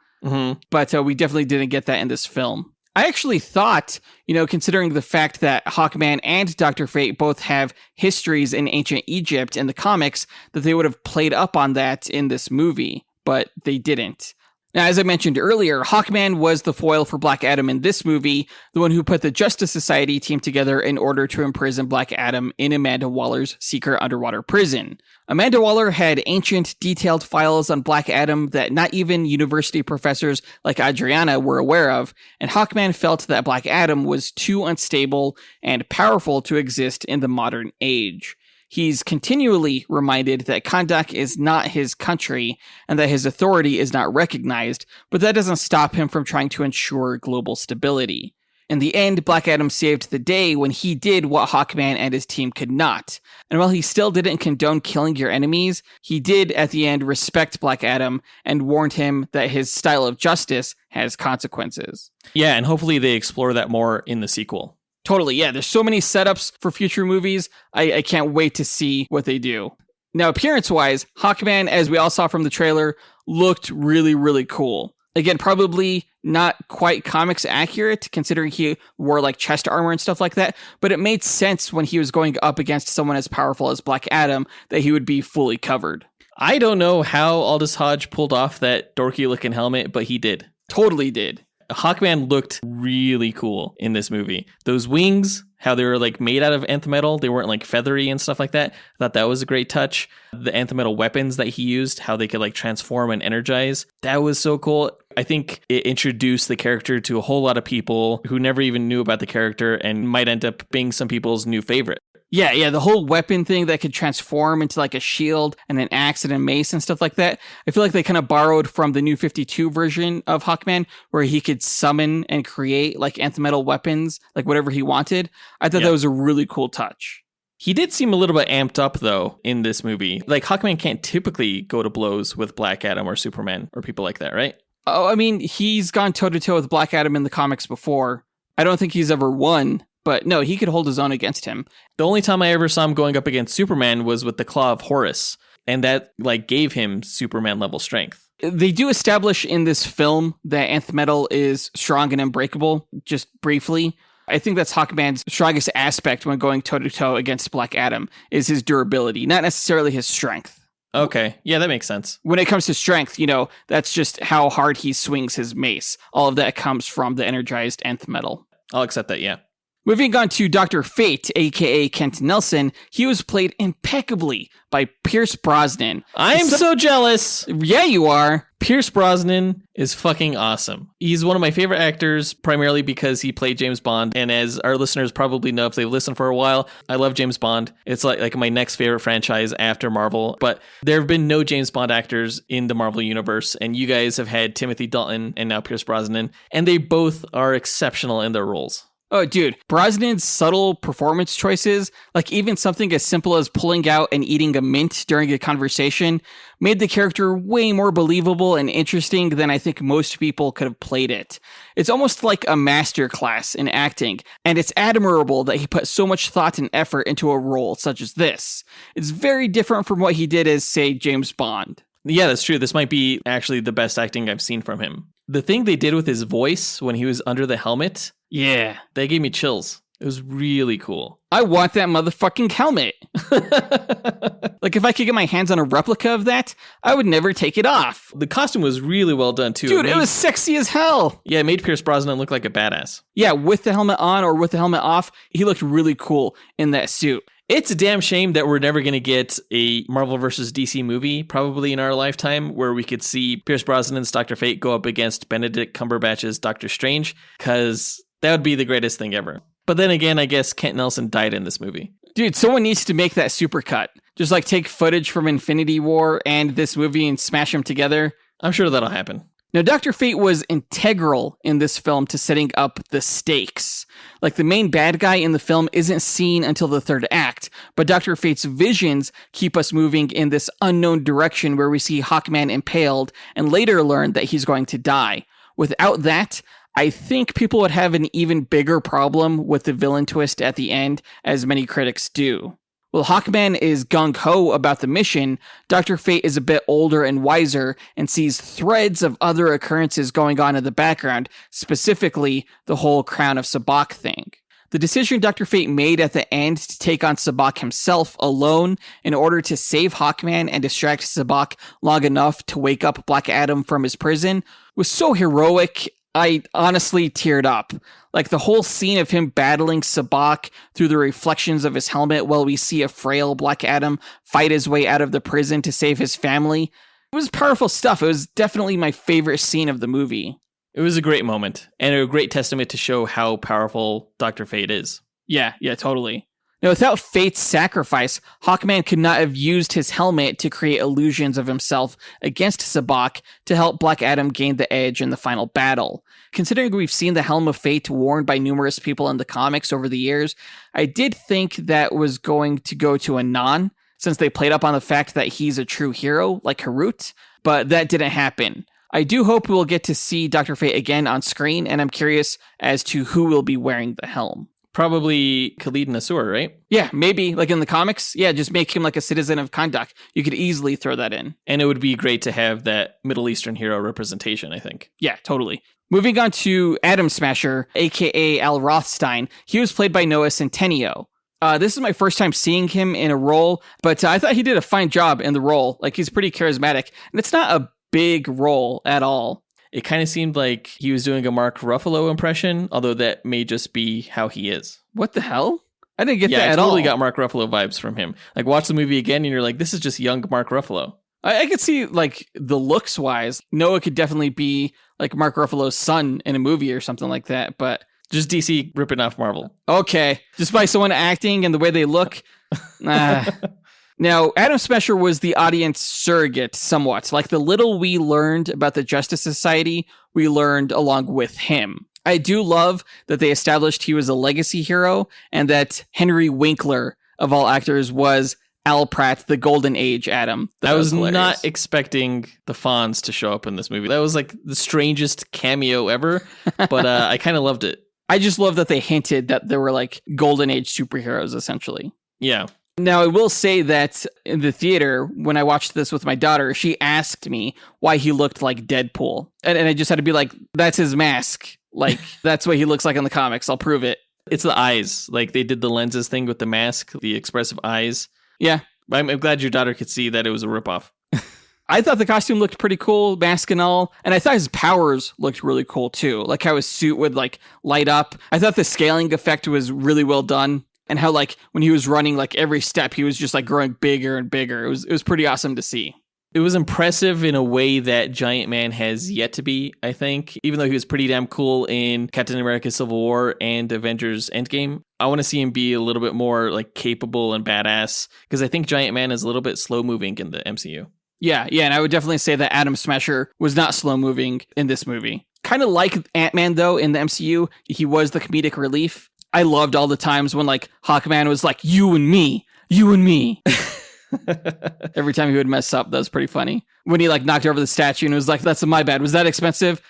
but we definitely didn't get that in this film. I actually thought, considering the fact that Hawkman and Dr. Fate both have histories in ancient Egypt in the comics, that they would have played up on that in this movie, but they didn't. Now, as I mentioned earlier, Hawkman was the foil for Black Adam in this movie, the one who put the Justice Society team together in order to imprison Black Adam in Amanda Waller's secret underwater prison. Amanda Waller had ancient, detailed files on Black Adam that not even university professors like Adriana were aware of, and Hawkman felt that Black Adam was too unstable and powerful to exist in the modern age. He's continually reminded that Kahndaq is not his country and that his authority is not recognized, but that doesn't stop him from trying to ensure global stability. In the end, Black Adam saved the day when he did what Hawkman and his team could not. And while he still didn't condone killing your enemies, he did at the end respect Black Adam and warned him that his style of justice has consequences. Yeah, and hopefully they explore that more in the sequel. Totally, yeah. There's so many setups for future movies. I can't wait to see what they do. Now, appearance-wise, Hawkman, as we all saw from the trailer, looked really, really cool. Again, probably not quite comics accurate, considering he wore like chest armor and stuff like that, but it made sense when he was going up against someone as powerful as Black Adam that he would be fully covered. I don't know how Aldous Hodge pulled off that dorky-looking helmet, but he did. Totally did. Hawkman looked really cool in this movie. Those wings, how they were like made out of nth metal, they weren't like feathery and stuff like that. I thought that was a great touch. The nth metal weapons that he used, how they could like transform and energize, that was so cool. I think it introduced the character to a whole lot of people who never even knew about the character and might end up being some people's new favorite. Yeah, the whole weapon thing that could transform into like a shield and an axe and a mace and stuff like that. I feel like they kind of borrowed from the New 52 version of Hawkman, where he could summon and create like nth metal weapons, like whatever he wanted. I thought that was a really cool touch. He did seem a little bit amped up, though, in this movie. Like, Hawkman can't typically go to blows with Black Adam or Superman or people like that, right? Oh, I mean, he's gone toe-to-toe with Black Adam in the comics before. I don't think he's ever won. But no, he could hold his own against him. The only time I ever saw him going up against Superman was with the Claw of Horus, and that like gave him Superman level strength. They do establish in this film that nth metal is strong and unbreakable, just briefly. I think that's Hawkman's strongest aspect when going toe-to-toe against Black Adam, is his durability, not necessarily his strength. Okay, yeah, that makes sense. When it comes to strength, that's just how hard he swings his mace. All of that comes from the energized nth metal. I'll accept that, yeah. Moving on to Dr. Fate, aka Kent Nelson, he was played impeccably by Pierce Brosnan. I am so jealous. Yeah, you are. Pierce Brosnan is fucking awesome. He's one of my favorite actors, primarily because he played James Bond. And as our listeners probably know, if they've listened for a while, I love James Bond. It's like my next favorite franchise after Marvel. But there have been no James Bond actors in the Marvel universe. And you guys have had Timothy Dalton and now Pierce Brosnan. And they both are exceptional in their roles. Oh, dude, Brosnan's subtle performance choices, like even something as simple as pulling out and eating a mint during a conversation, made the character way more believable and interesting than I think most people could have played it. It's almost like a masterclass in acting, and it's admirable that he put so much thought and effort into a role such as this. It's very different from what he did as, say, James Bond. Yeah, that's true. This might be actually the best acting I've seen from him. The thing they did with his voice when he was under the helmet, yeah, they gave me chills. It was really cool. I want that motherfucking helmet. Like, if I could get my hands on a replica of that, I would never take it off. The costume was really well done, too. Dude, it was sexy as hell. Yeah, it made Pierce Brosnan look like a badass. Yeah, with the helmet on or with the helmet off, he looked really cool in that suit. It's a damn shame that we're never going to get a Marvel vs. DC movie, probably in our lifetime, where we could see Pierce Brosnan's Dr. Fate go up against Benedict Cumberbatch's Doctor Strange, because that would be the greatest thing ever. But then again, I guess Kent Nelson died in this movie. Dude, someone needs to make that supercut. Just like take footage from Infinity War and this movie and smash them together. I'm sure that'll happen. Now, Dr. Fate was integral in this film to setting up the stakes. Like, the main bad guy in the film isn't seen until the third act, but Dr. Fate's visions keep us moving in this unknown direction where we see Hawkman impaled and later learn that he's going to die. Without that, I think people would have an even bigger problem with the villain twist at the end, as many critics do. While Hawkman is gung-ho about the mission, Dr. Fate is a bit older and wiser and sees threads of other occurrences going on in the background, specifically the whole Crown of Sabbac thing. The decision Dr. Fate made at the end to take on Sabbac himself alone in order to save Hawkman and distract Sabbac long enough to wake up Black Adam from his prison was so heroic, I honestly teared up. Like, the whole scene of him battling Sabbac through the reflections of his helmet while we see a frail Black Adam fight his way out of the prison to save his family. It was powerful stuff. It was definitely my favorite scene of the movie. It was a great moment and a great testament to show how powerful Dr. Fate is. Yeah, totally. Now, without Fate's sacrifice, Hawkman could not have used his helmet to create illusions of himself against Sabbac to help Black Adam gain the edge in the final battle. Considering we've seen the Helm of Fate worn by numerous people in the comics over the years, I did think that was going to go to Anon, since they played up on the fact that he's a true hero, like Harut, but that didn't happen. I do hope we'll get to see Dr. Fate again on screen, and I'm curious as to who will be wearing the helm. Probably Khalid Nassour, right? Yeah, maybe, like in the comics. Yeah, just make him like a citizen of Kandak. You could easily throw that in. And it would be great to have that Middle Eastern hero representation, I think. Yeah, totally. Moving on to Atom Smasher, aka Al Rothstein. He was played by Noah Centineo. This is my first time seeing him in a role, but I thought he did a fine job in the role. Like, he's pretty charismatic, and it's not a big role at all. It kind of seemed like he was doing a Mark Ruffalo impression, although that may just be how he is. What the hell? I didn't get that at all. all. I totally got Mark Ruffalo vibes from him. Like, watch the movie again, and you're like, this is just young Mark Ruffalo. I could see, like, the looks-wise, Noah could definitely be, like, Mark Ruffalo's son in a movie or something like that, but Just DC ripping off Marvel. Okay. Just by someone acting and the way they look. Now, Adam Smasher was the audience surrogate somewhat. Like the little we learned about the Justice Society, we learned along with him. I do love that they established he was a legacy hero and that Henry Winkler, of all actors, was Al Pratt, the Golden Age Adam. I was not expecting the Fonz to show up in this movie. That was like the strangest cameo ever, but I kind of loved it. I just love that they hinted that there were like Golden Age superheroes, essentially. Yeah. Now, I will say that in the theater, when I watched this with my daughter, she asked me why he looked like Deadpool. And I just had to be like, that's his mask. Like, that's what he looks like in the comics. I'll prove it. It's the eyes. Like, they did the lenses thing with the mask, the expressive eyes. Yeah. I'm glad your daughter could see that it was a ripoff. I thought the costume looked pretty cool, mask and all. And I thought his powers looked really cool, too. Like, how his suit would, like, light up. I thought the scaling effect was really well done. And how, like, when he was running, like, every step, he was just, like, growing bigger and bigger. It was pretty awesome to see. It was impressive in a way that Giant Man has yet to be, I think. Even though he was pretty damn cool in Captain America Civil War and Avengers Endgame, I want to see him be a little bit more, like, capable and badass. Because I think Giant Man is a little bit slow-moving in the MCU. Yeah, and I would definitely say that Adam Smasher was not slow-moving in this movie. Kind of like Ant-Man, though, in the MCU, he was the comedic relief. I loved all the times when, like, Hawkman was like, you and me. Every time he would mess up, that was pretty funny. When he, like, knocked over the statue and was like, that's my bad. Was that expensive?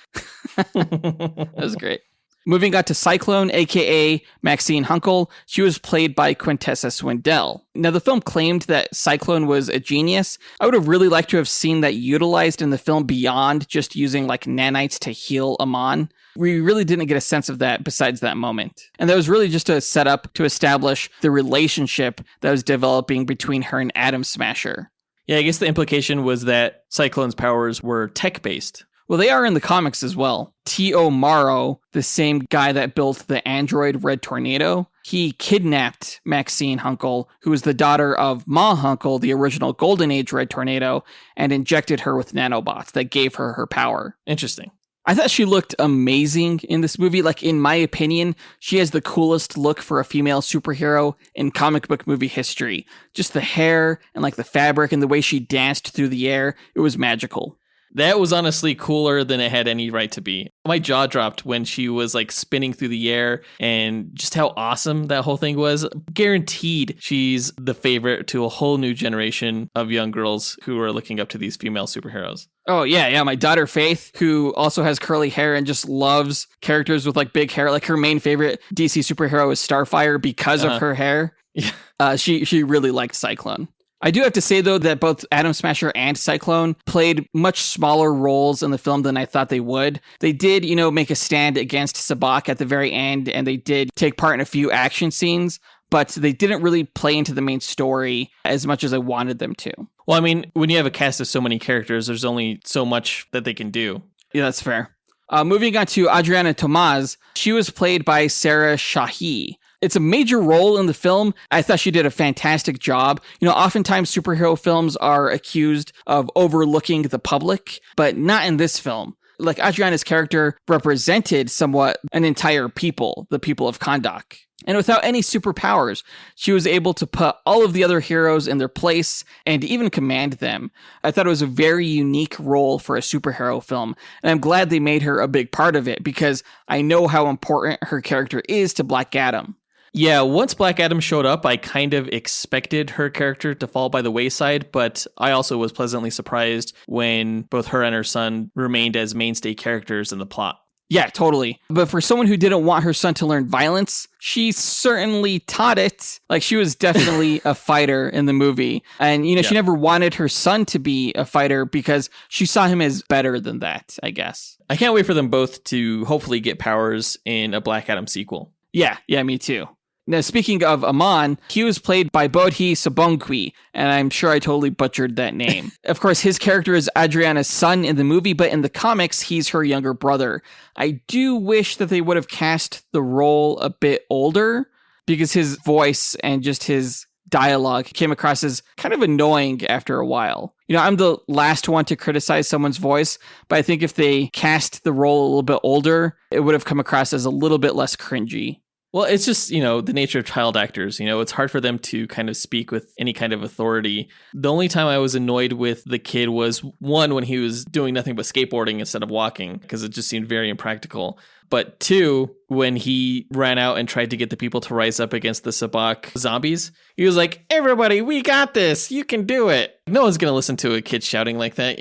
That was great. Moving on to Cyclone, a.k.a. Maxine Hunkel. She was played by Quintessa Swindell. Now, the film claimed that Cyclone was a genius. I would have really liked to have seen that utilized in the film beyond just using, like, nanites to heal Amon. We really didn't get a sense of that besides that moment. And that was really just a setup to establish the relationship that was developing between her and Adam Smasher. Yeah, I guess the implication was that Cyclone's powers were tech-based. Well, they are in the comics as well. T.O. Morrow, the same guy that built the android Red Tornado, he kidnapped Maxine Hunkel, who was the daughter of Ma Hunkel, the original Golden Age Red Tornado, and injected her with nanobots that gave her her power. Interesting. I thought she looked amazing in this movie. Like, in my opinion, she has the coolest look for a female superhero in comic book movie history. Just the hair and, like, the fabric and the way she danced through the air. It was magical. That was honestly cooler than it had any right to be. My jaw dropped when she was like spinning through the air and just how awesome that whole thing was. Guaranteed she's the favorite to a whole new generation of young girls who are looking up to these female superheroes. Oh, yeah. My daughter Faith, who also has curly hair and just loves characters with like big hair. Like her main favorite DC superhero is Starfire because of her hair. Yeah. She really liked Cyclone. I do have to say, though, that both Adam Smasher and Cyclone played much smaller roles in the film than I thought they would. They did, make a stand against Sabak at the very end, and they did take part in a few action scenes, but they didn't really play into the main story as much as I wanted them to. Well, I mean, when you have a cast of so many characters, there's only so much that they can do. Yeah, that's fair. Moving on to Adriana Tomaz, she was played by Sarah Shahi. It's a major role in the film. I thought she did a fantastic job. Oftentimes superhero films are accused of overlooking the public, but not in this film. Like, Adriana's character represented somewhat an entire people, the people of Kahndaq. And without any superpowers, she was able to put all of the other heroes in their place and even command them. I thought it was a very unique role for a superhero film, and I'm glad they made her a big part of it because I know how important her character is to Black Adam. Yeah, once Black Adam showed up, I kind of expected her character to fall by the wayside, but I also was pleasantly surprised when both her and her son remained as mainstay characters in the plot. Yeah, totally. But for someone who didn't want her son to learn violence, she certainly taught it. Like, she was definitely a fighter in the movie. And, she never wanted her son to be a fighter because she saw him as better than that, I guess. I can't wait for them both to hopefully get powers in a Black Adam sequel. Yeah, me too. Now, speaking of Amon, he was played by Bodhi Sobonqui, and I'm sure I totally butchered that name. Of course, his character is Adriana's son in the movie, but in the comics, he's her younger brother. I do wish that they would have cast the role a bit older, because his voice and just his dialogue came across as kind of annoying after a while. I'm the last one to criticize someone's voice, but I think if they cast the role a little bit older, it would have come across as a little bit less cringy. Well, it's just, the nature of child actors. It's hard for them to kind of speak with any kind of authority. The only time I was annoyed with the kid was, one, when he was doing nothing but skateboarding instead of walking, because it just seemed very impractical. But two, when he ran out and tried to get the people to rise up against the Sabak zombies, he was like, everybody, we got this. You can do it. No one's going to listen to a kid shouting like that,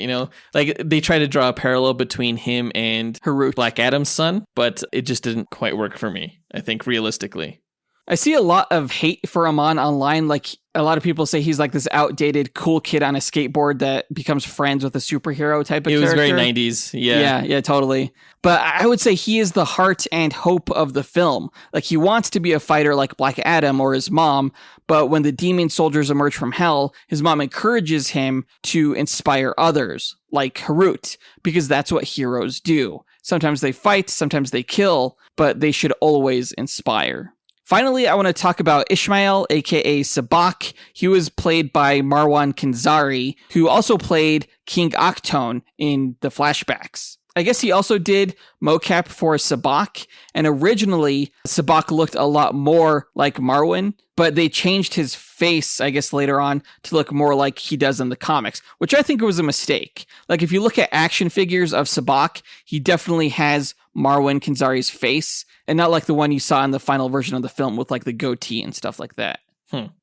Like, they try to draw a parallel between him and Harut, Black Adam's son, but it just didn't quite work for me, I think, realistically. I see a lot of hate for Amon online. Like, a lot of people say he's like this outdated cool kid on a skateboard that becomes friends with a superhero type of character. It was very 90s. Yeah, totally. But I would say he is the heart and hope of the film. Like, he wants to be a fighter like Black Adam or his mom, but when the demon soldiers emerge from hell, his mom encourages him to inspire others, like Harut, because that's what heroes do. Sometimes they fight, sometimes they kill, but they should always inspire. Finally, I want to talk about Ishmael, aka Sabak. He was played by Marwan Kenzari, who also played King Akhton in the flashbacks. I guess he also did mocap for Sabak, and originally Sabak looked a lot more like Marwan, but they changed his face, I guess, later on to look more like he does in the comics, which I think was a mistake. Like, if you look at action figures of Sabak, he definitely has Marwan Kenzari's face, and not like the one you saw in the final version of the film with like the goatee and stuff like that.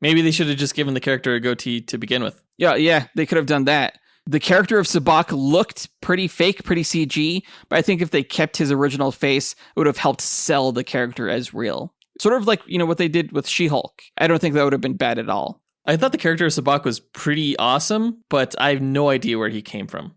Maybe they should have just given the character a goatee to begin with. Yeah, they could have done that. The character of Sabak looked pretty fake, pretty CG, but I think if they kept his original face, it would have helped sell the character as real. Sort of like, what they did with She-Hulk. I don't think that would have been bad at all. I thought the character of Sabak was pretty awesome, but I have no idea where he came from.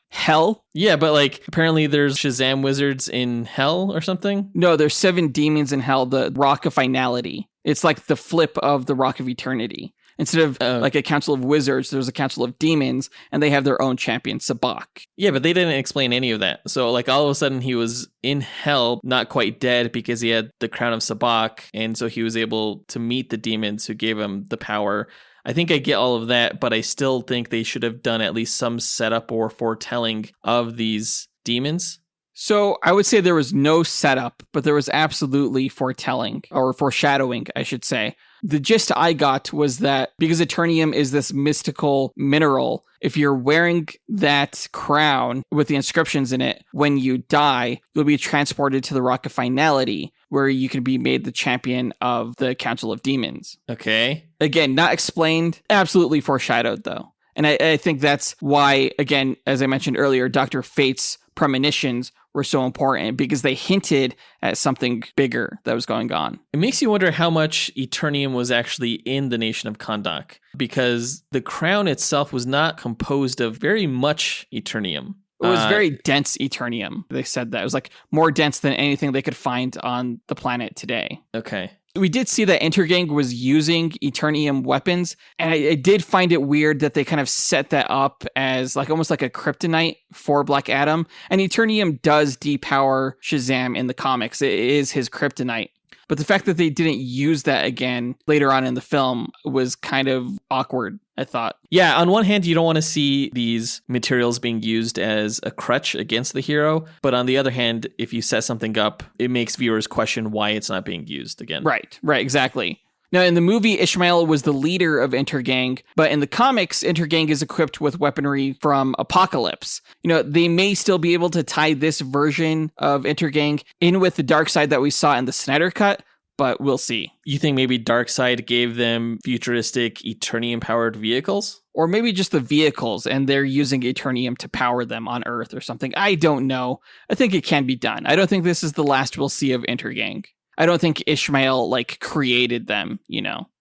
Hell? Yeah, but like, apparently there's Shazam wizards in hell or something? No, there's 7 demons in hell, the Rock of Finality. It's like the flip of the Rock of Eternity. Instead of like a council of wizards, there's a council of demons, and they have their own champion, Sabak. Yeah, but they didn't explain any of that. So like all of a sudden he was in hell, not quite dead because he had the crown of Sabak, and so he was able to meet the demons who gave him the power. I think I get all of that, but I still think they should have done at least some setup or foretelling of these demons. So I would say there was no setup, but there was absolutely foretelling, or foreshadowing, I should say. The gist I got was that because Eternium is this mystical mineral, if you're wearing that crown with the inscriptions in it, when you die, you'll be transported to the Rock of Finality, where you can be made the champion of the Council of Demons. Okay. Again, not explained, absolutely foreshadowed, though. And I think that's why, again, as I mentioned earlier, Dr. Fate's premonitions were so important, because they hinted at something bigger that was going on. It makes you wonder how much Eternium was actually in the nation of Kahndaq, because the crown itself was not composed of very much Eternium. It was very dense Eternium. They said that. It was like more dense than anything they could find on the planet today. Okay. We did see that Intergang was using Eternium weapons, and I did find it weird that they kind of set that up as like almost like a kryptonite for Black Adam. And Eternium does depower Shazam in the comics. It is his kryptonite. But the fact that they didn't use that again later on in the film was kind of awkward, I thought. Yeah, on one hand, you don't want to see these materials being used as a crutch against the hero. But on the other hand, if you set something up, it makes viewers question why it's not being used again. Right, exactly. Now, in the movie, Ishmael was the leader of Intergang, but in the comics, Intergang is equipped with weaponry from Apocalypse. They may still be able to tie this version of Intergang in with the dark side that we saw in the Snyder Cut, but we'll see. You think maybe Darkseid gave them futuristic Eternium-powered vehicles? Or maybe just the vehicles, and they're using Eternium to power them on Earth or something. I don't know. I think it can be done. I don't think this is the last we'll see of Intergang. I don't think Ishmael, created them,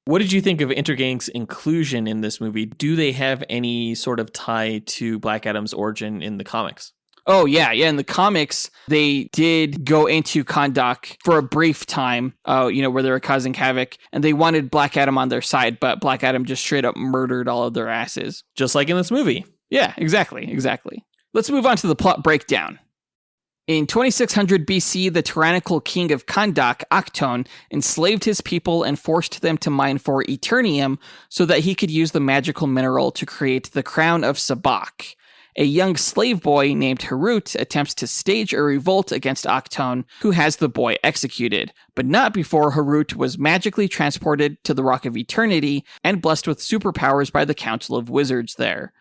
What did you think of Intergang's inclusion in this movie? Do they have any sort of tie to Black Adam's origin in the comics? Oh, yeah. In the comics, they did go into Kahndaq for a brief time, where they were causing havoc, and they wanted Black Adam on their side, but Black Adam just straight up murdered all of their asses. Just like in this movie. Yeah, exactly. Let's move on to the plot breakdown. In 2600 BC, the tyrannical king of Kandak, Akton, enslaved his people and forced them to mine for Eternium so that he could use the magical mineral to create the crown of Sabak. A young slave boy named Harut attempts to stage a revolt against Akton, who has the boy executed, but not before Harut was magically transported to the Rock of Eternity and blessed with superpowers by the Council of Wizards there.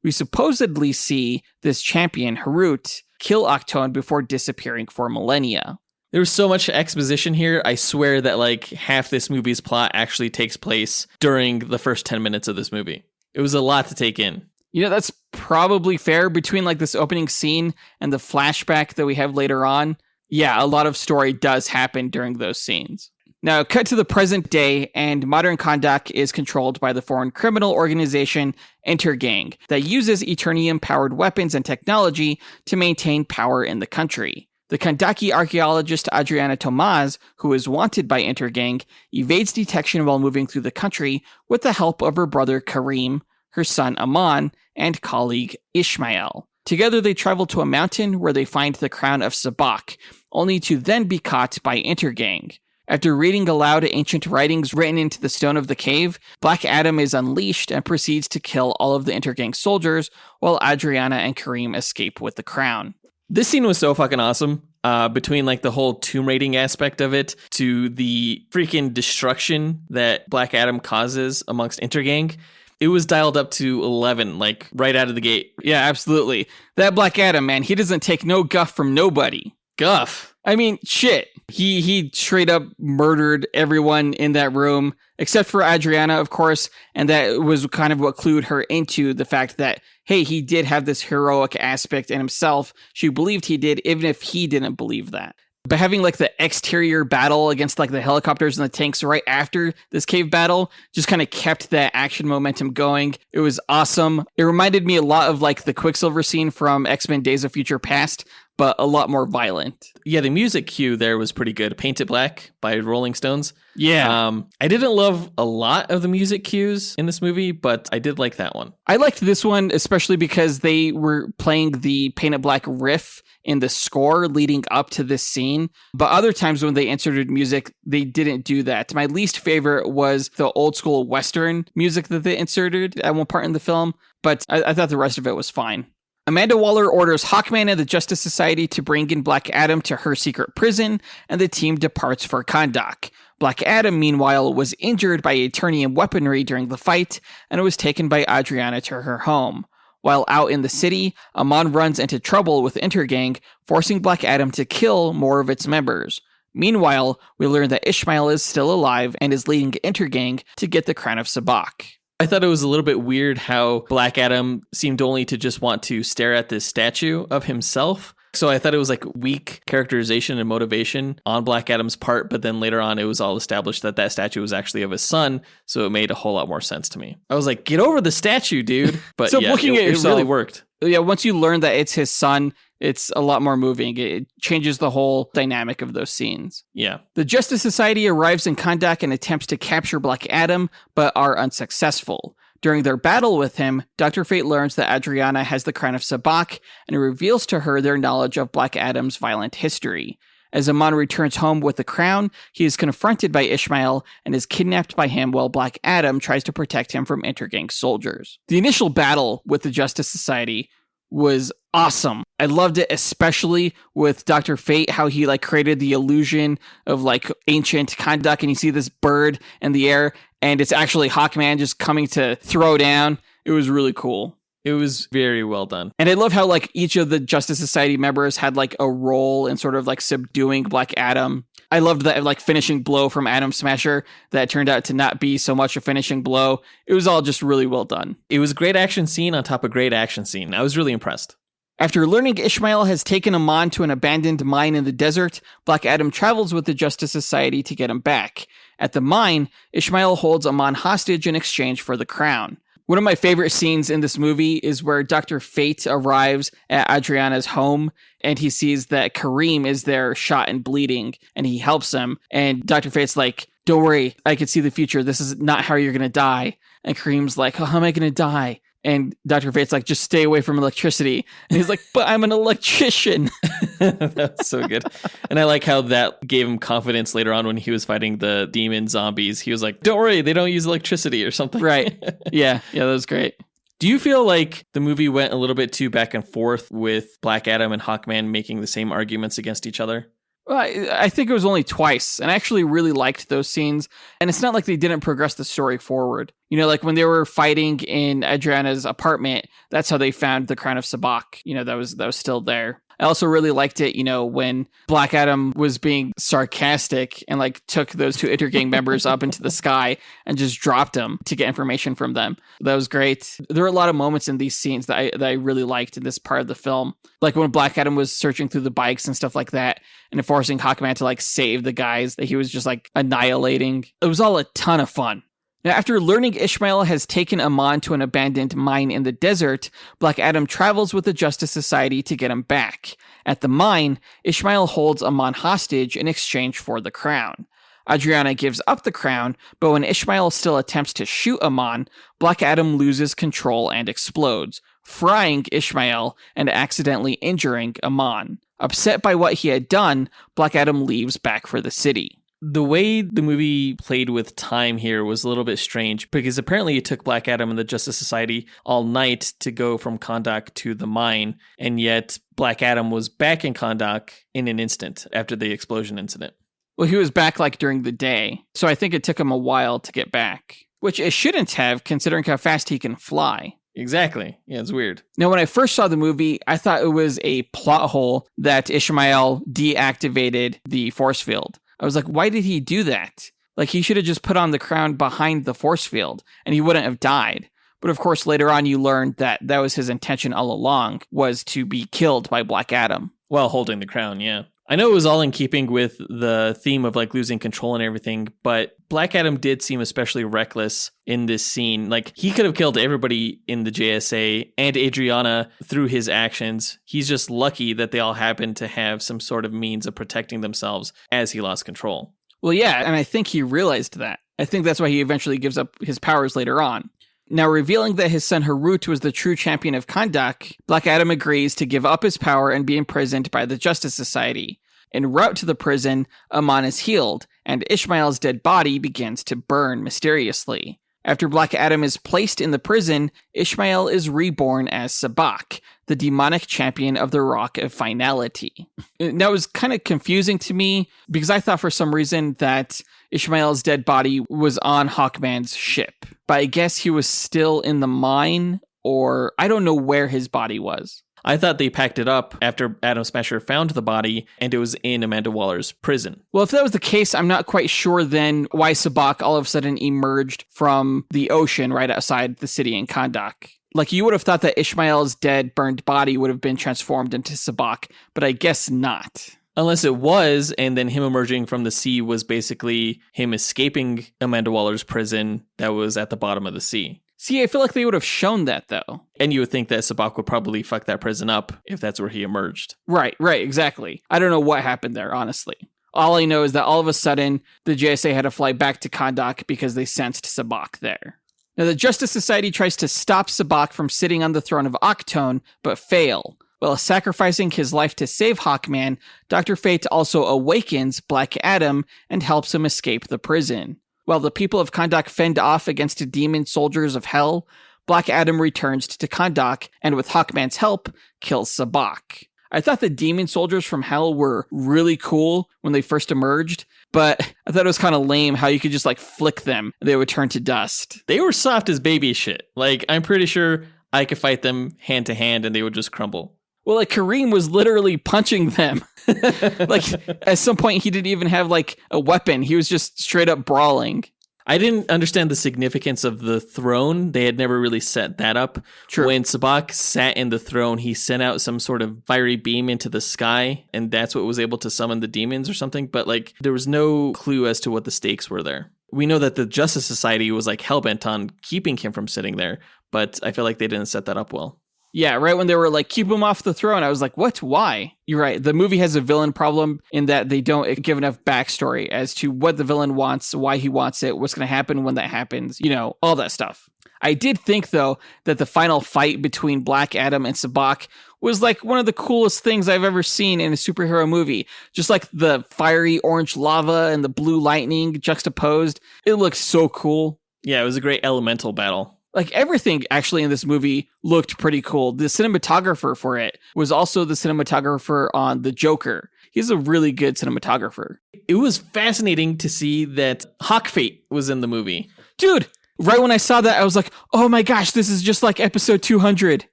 We supposedly see this champion, Harut, kill Akton before disappearing for millennia. There was so much exposition here. I swear that like half this movie's plot actually takes place during the first 10 minutes of this movie. It was a lot to take in. You know, that's probably fair between like this opening scene and the flashback that we have later on. Yeah, a lot of story does happen during those scenes. Now, cut to the present day, and modern Kandak is controlled by the foreign criminal organization Intergang that uses Eternium-powered weapons and technology to maintain power in the country. The Kandaki archaeologist Adriana Tomaz, who is wanted by Intergang, evades detection while moving through the country with the help of her brother Karim, her son Aman, and colleague Ishmael. Together they travel to a mountain where they find the crown of Sabak, only to then be caught by Intergang. After reading aloud ancient writings written into the stone of the cave, Black Adam is unleashed and proceeds to kill all of the Intergang soldiers, while Adriana and Karim escape with the crown. This scene was so fucking awesome. Between like the whole tomb raiding aspect of it to the freaking destruction that Black Adam causes amongst Intergang. It was dialed up to 11, like right out of the gate. Yeah, absolutely. That Black Adam, man, he doesn't take no guff from nobody. Guff. I mean, shit. He straight up murdered everyone in that room, except for Adriana, of course, and that was kind of what clued her into the fact that, hey, he did have this heroic aspect in himself. She believed he did, even if he didn't believe that. But having like the exterior battle against like the helicopters and the tanks right after this cave battle just kind of kept that action momentum going. It was awesome. It reminded me a lot of like the Quicksilver scene from X-Men Days of Future Past, but a lot more violent. Yeah, the music cue there was pretty good. Paint It Black by Rolling Stones. Yeah. I didn't love a lot of the music cues in this movie, but I did like that one. I liked this one, especially because they were playing the Paint It Black riff in the score leading up to this scene. But other times when they inserted music, they didn't do that. My least favorite was the old school Western music that they inserted at one part in the film, but I thought the rest of it was fine. Amanda Waller orders Hawkman and the Justice Society to bring in Black Adam to her secret prison, and the team departs for Kandak. Black Adam, meanwhile, was injured by Eternium weaponry during the fight, and was taken by Adriana to her home. While out in the city, Aman runs into trouble with Intergang, forcing Black Adam to kill more of its members. Meanwhile, we learn that Ishmael is still alive and is leading Intergang to get the crown of Sabak. I thought it was a little bit weird how Black Adam seemed only to just want to stare at this statue of himself. So I thought it was like weak characterization and motivation on Black Adam's part, but then later on it was all established that that statue was actually of his son, so it made a whole lot more sense to me. I was like, get over the statue, dude. But so yeah, looking at it yourself, really worked. Yeah, once you learn that it's his son, it's a lot more moving. It changes the whole dynamic of those scenes. Yeah. The Justice Society arrives in Kandak and attempts to capture Black Adam, but are unsuccessful. During their battle with him, Dr. Fate learns that Adriana has the crown of Sabak and reveals to her their knowledge of Black Adam's violent history. As Aman returns home with the crown, he is confronted by Ishmael and is kidnapped by him while Black Adam tries to protect him from Intergang soldiers. The initial battle with the Justice Society was awesome. I loved it, especially with Dr. Fate, how he like created the illusion of like ancient Kandak, and you see this bird in the air, and it's actually Hawkman just coming to throw down. It was really cool. It was very well done. And I love how like each of the Justice Society members had like a role in sort of like subduing Black Adam. I loved that like finishing blow from Atom Smasher that turned out to not be so much a finishing blow. It was all just really well done. It was a great action scene on top of great action scene. I was really impressed. After learning Ishmael has taken Aman to an abandoned mine in the desert, Black Adam travels with the Justice Society to get him back. At the mine, Ishmael holds Aman hostage in exchange for the crown. One of my favorite scenes in this movie is where Dr. Fate arrives at Adriana's home and he sees that Karim is there shot and bleeding and he helps him. And Dr. Fate's like, don't worry, I can see the future. This is not how you're going to die. And Karim's like, oh, how am I going to die? And Dr. Fate's like, just stay away from electricity. And he's like, but I'm an electrician. That's so good. And I like how that gave him confidence later on when he was fighting the demon zombies. He was like, don't worry, they don't use electricity or something. Right. Yeah, that was great. Do you feel like the movie went a little bit too back and forth with Black Adam and Hawkman making the same arguments against each other? Well, I think it was only twice, and I actually really liked those scenes. And it's not like they didn't progress the story forward. You know, like when they were fighting in Adriana's apartment, that's how they found the crown of Sabak. You know, that was still there. I also really liked it, you know, when Black Adam was being sarcastic and like took those two Intergang members up into the sky and just dropped them to get information from them. That was great. There were a lot of moments in these scenes that I really liked in this part of the film. Like when Black Adam was searching through the bikes and stuff like that and forcing Hawkman to like save the guys that he was just like annihilating. It was all a ton of fun. Now, after learning Ishmael has taken Amon to an abandoned mine in the desert, Black Adam travels with the Justice Society to get him back. At the mine, Ishmael holds Amon hostage in exchange for the crown. Adriana gives up the crown, but when Ishmael still attempts to shoot Amon, Black Adam loses control and explodes, frying Ishmael and accidentally injuring Amon. Upset by what he had done, Black Adam leaves back for the city. The way the movie played with time here was a little bit strange because apparently it took Black Adam and the Justice Society all night to go from Kahndaq to the mine, and yet Black Adam was back in Kahndaq in an instant after the explosion incident. Well, he was back like during the day, so I think it took him a while to get back, which it shouldn't have considering how fast he can fly. Exactly. Yeah, it's weird. Now, when I first saw the movie, I thought it was a plot hole that Ishmael deactivated the force field. I was like, why did he do that? Like, he should have just put on the crown behind the force field, and he wouldn't have died. But of course, later on, you learned that that was his intention all along, was to be killed by Black Adam. While holding the crown, yeah. I know it was all in keeping with the theme of like losing control and everything, but Black Adam did seem especially reckless in this scene. Like, he could have killed everybody in the JSA and Adriana through his actions. He's just lucky that they all happened to have some sort of means of protecting themselves as he lost control. Well, yeah, and I think he realized that. I think that's why he eventually gives up his powers later on. Now, revealing that his son Harut was the true champion of Kahndaq, Black Adam agrees to give up his power and be imprisoned by the Justice Society. En route to the prison, Amon is healed, and Ishmael's dead body begins to burn mysteriously. After Black Adam is placed in the prison, Ishmael is reborn as Sabak, the demonic champion of the Rock of Finality. Now, it was kind of confusing to me, because I thought for some reason that Ishmael's dead body was on Hawkman's ship. But I guess he was still in the mine, or I don't know where his body was. I thought they packed it up after Atom Smasher found the body, and it was in Amanda Waller's prison. Well, if that was the case, I'm not quite sure then why Sabak all of a sudden emerged from the ocean right outside the city in Kahndaq. Like, you would have thought that Ishmael's dead, burned body would have been transformed into Sabak, but I guess not. Unless it was, and then him emerging from the sea was basically him escaping Amanda Waller's prison that was at the bottom of the sea. See, I feel like they would have shown that, though. And you would think that Sabak would probably fuck that prison up if that's where he emerged. Right, exactly. I don't know what happened there, honestly. All I know is that all of a sudden, the JSA had to fly back to Kahndaq because they sensed Sabak there. Now, the Justice Society tries to stop Sabak from sitting on the throne of Octone, but fail. While sacrificing his life to save Hawkman, Dr. Fate also awakens Black Adam and helps him escape the prison. While the people of Kahndaq fend off against demon soldiers of hell, Black Adam returns to Kahndaq and with Hawkman's help, kills Sabak. I thought the demon soldiers from hell were really cool when they first emerged, but I thought it was kind of lame how you could just like flick them and they would turn to dust. They were soft as baby shit. Like, I'm pretty sure I could fight them hand to hand and they would just crumble. Well, like, Kareem was literally punching them. Like, at some point, he didn't even have, like, a weapon. He was just straight up brawling. I didn't understand the significance of the throne. They had never really set that up. True. When Sabak sat in the throne, he sent out some sort of fiery beam into the sky, and that's what was able to summon the demons or something. But, like, there was no clue as to what the stakes were there. We know that the Justice Society was, like, hellbent on keeping him from sitting there, but I feel like they didn't set that up well. Yeah, right when they were like, keep him off the throne, I was like, what? Why? You're right. The movie has a villain problem in that they don't give enough backstory as to what the villain wants, why he wants it, what's going to happen when that happens, you know, all that stuff. I did think, though, that the final fight between Black Adam and Sabbac was like one of the coolest things I've ever seen in a superhero movie. Just like the fiery orange lava and the blue lightning juxtaposed. It looked so cool. Yeah, it was a great elemental battle. Like everything actually in this movie looked pretty cool. The cinematographer for it was also the cinematographer on The Joker. He's a really good cinematographer. It was fascinating to see that Hawk Fate was in the movie. Dude, right when I saw that, I was like, oh my gosh, this is just like episode 200.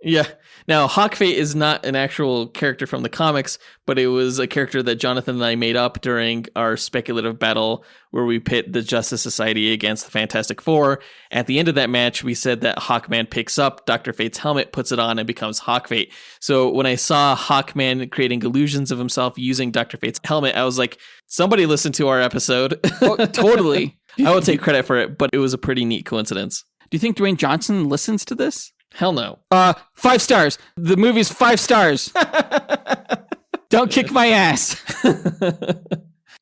Yeah. Now, Hawk Fate is not an actual character from the comics, but it was a character that Jonathan and I made up during our speculative battle where we pit the Justice Society against the Fantastic Four. At the end of that match, we said that Hawkman picks up Dr. Fate's helmet, puts it on, and becomes Hawk Fate. So when I saw Hawkman creating illusions of himself using Dr. Fate's helmet, I was like, somebody listened to our episode. Oh, totally. I will take credit for it, but it was a pretty neat coincidence. Do you think Dwayne Johnson listens to this? Hell no. 5 stars. The movie's 5 stars. Don't kick my ass.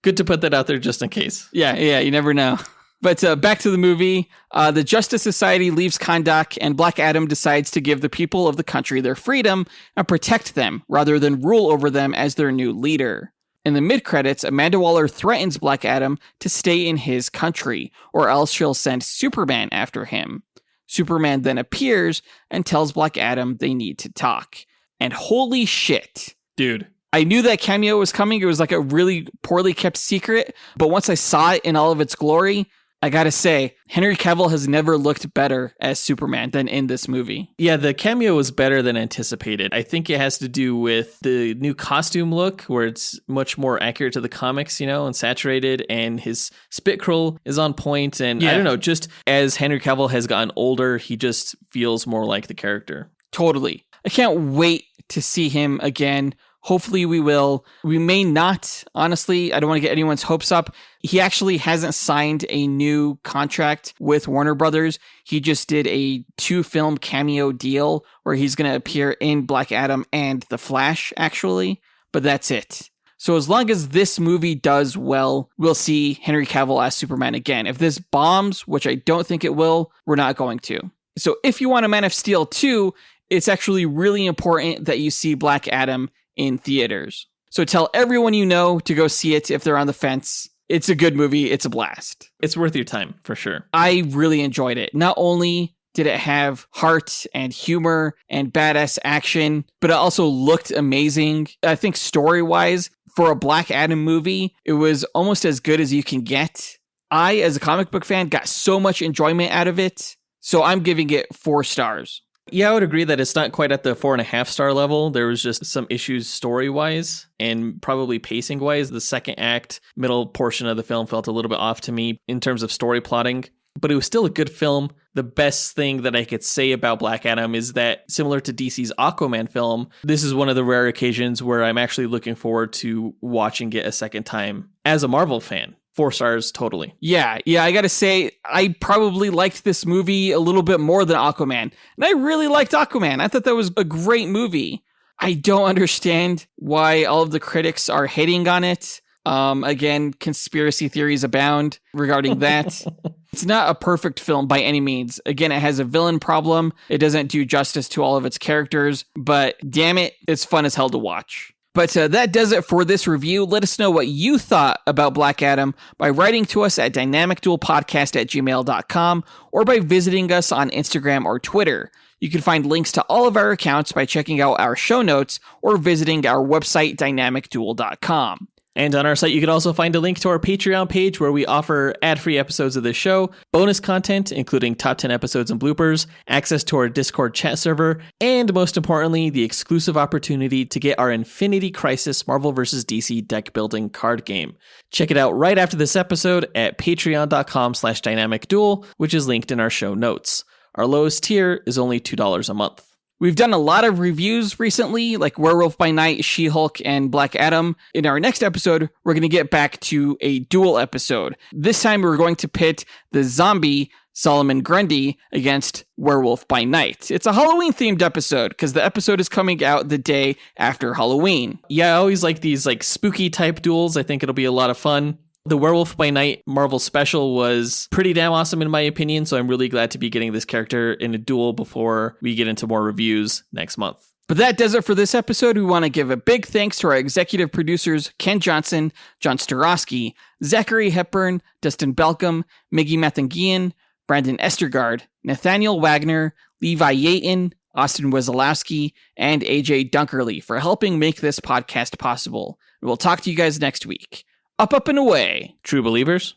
Good to put that out there just in case. Yeah, you never know. But back to the movie. The Justice Society leaves Kahndaq, and Black Adam decides to give the people of the country their freedom and protect them rather than rule over them as their new leader. In the mid-credits, Amanda Waller threatens Black Adam to stay in his country, or else she'll send Superman after him. Superman then appears and tells Black Adam they need to talk. And holy shit. Dude. I knew that cameo was coming. It was like a really poorly kept secret. But once I saw it in all of its glory, I gotta say, Henry Cavill has never looked better as Superman than in this movie. Yeah, the cameo was better than anticipated. I think it has to do with the new costume look, where it's much more accurate to the comics, and saturated, and his spit curl is on point. And I don't know, just as Henry Cavill has gotten older, he just feels more like the character. Totally. I can't wait to see him again. Hopefully we will. We may not. Honestly, I don't want to get anyone's hopes up. He actually hasn't signed a new contract with Warner Brothers. He just did a 2-film cameo deal where he's going to appear in Black Adam and The Flash, actually. But that's it. So as long as this movie does well, we'll see Henry Cavill as Superman again. If this bombs, which I don't think it will, we're not going to. So if you want a Man of Steel 2, it's actually really important that you see Black Adam in theaters. So tell everyone you know to go see it if they're on the fence. It's a good movie. It's a blast. It's worth your time, for sure. I really enjoyed it. Not only did it have heart and humor and badass action, but it also looked amazing. I think story-wise, for a Black Adam movie, it was almost as good as you can get. I, as a comic book fan, got so much enjoyment out of it. So I'm giving it 4 stars. Yeah, I would agree that it's not quite at the 4.5 star level. There was just some issues story-wise and probably pacing-wise. The second act, middle portion of the film felt a little bit off to me in terms of story plotting, but it was still a good film. The best thing that I could say about Black Adam is that, similar to DC's Aquaman film, this is one of the rare occasions where I'm actually looking forward to watching it a second time as a Marvel fan. 4 stars, totally. Yeah, I gotta say, I probably liked this movie a little bit more than Aquaman. And I really liked Aquaman. I thought that was a great movie. I don't understand why all of the critics are hating on it. Again, conspiracy theories abound regarding that. It's not a perfect film by any means. Again, it has a villain problem. It doesn't do justice to all of its characters, but damn it, it's fun as hell to watch. But that does it for this review. Let us know what you thought about Black Adam by writing to us at dynamicduelpodcast@gmail.com or by visiting us on Instagram or Twitter. You can find links to all of our accounts by checking out our show notes or visiting our website, dynamicduel.com. And on our site, you can also find a link to our Patreon page where we offer ad-free episodes of this show, bonus content, including top 10 episodes and bloopers, access to our Discord chat server, and most importantly, the exclusive opportunity to get our Infinity Crisis Marvel vs. DC deck building card game. Check it out right after this episode at patreon.com/dynamicduel, which is linked in our show notes. Our lowest tier is only $2 a month. We've done a lot of reviews recently, like Werewolf by Night, She-Hulk, and Black Adam. In our next episode, we're going to get back to a duel episode. This time, we're going to pit the zombie Solomon Grundy against Werewolf by Night. It's a Halloween-themed episode, because the episode is coming out the day after Halloween. Yeah, I always like these spooky-type duels. I think it'll be a lot of fun. The Werewolf by Night Marvel special was pretty damn awesome in my opinion, so I'm really glad to be getting this character in a duel before we get into more reviews next month. But that does it for this episode. We want to give a big thanks to our executive producers, Ken Johnson, John Starosky, Zachary Hepburn, Dustyn Balcom, Miggy Matanguihan, Brandon Estergard, Nathaniel Wagner, Levi Yeaton, Austin Wesolowski, and AJ Dunkerley for helping make this podcast possible. We'll talk to you guys next week. Up, and away, True believers.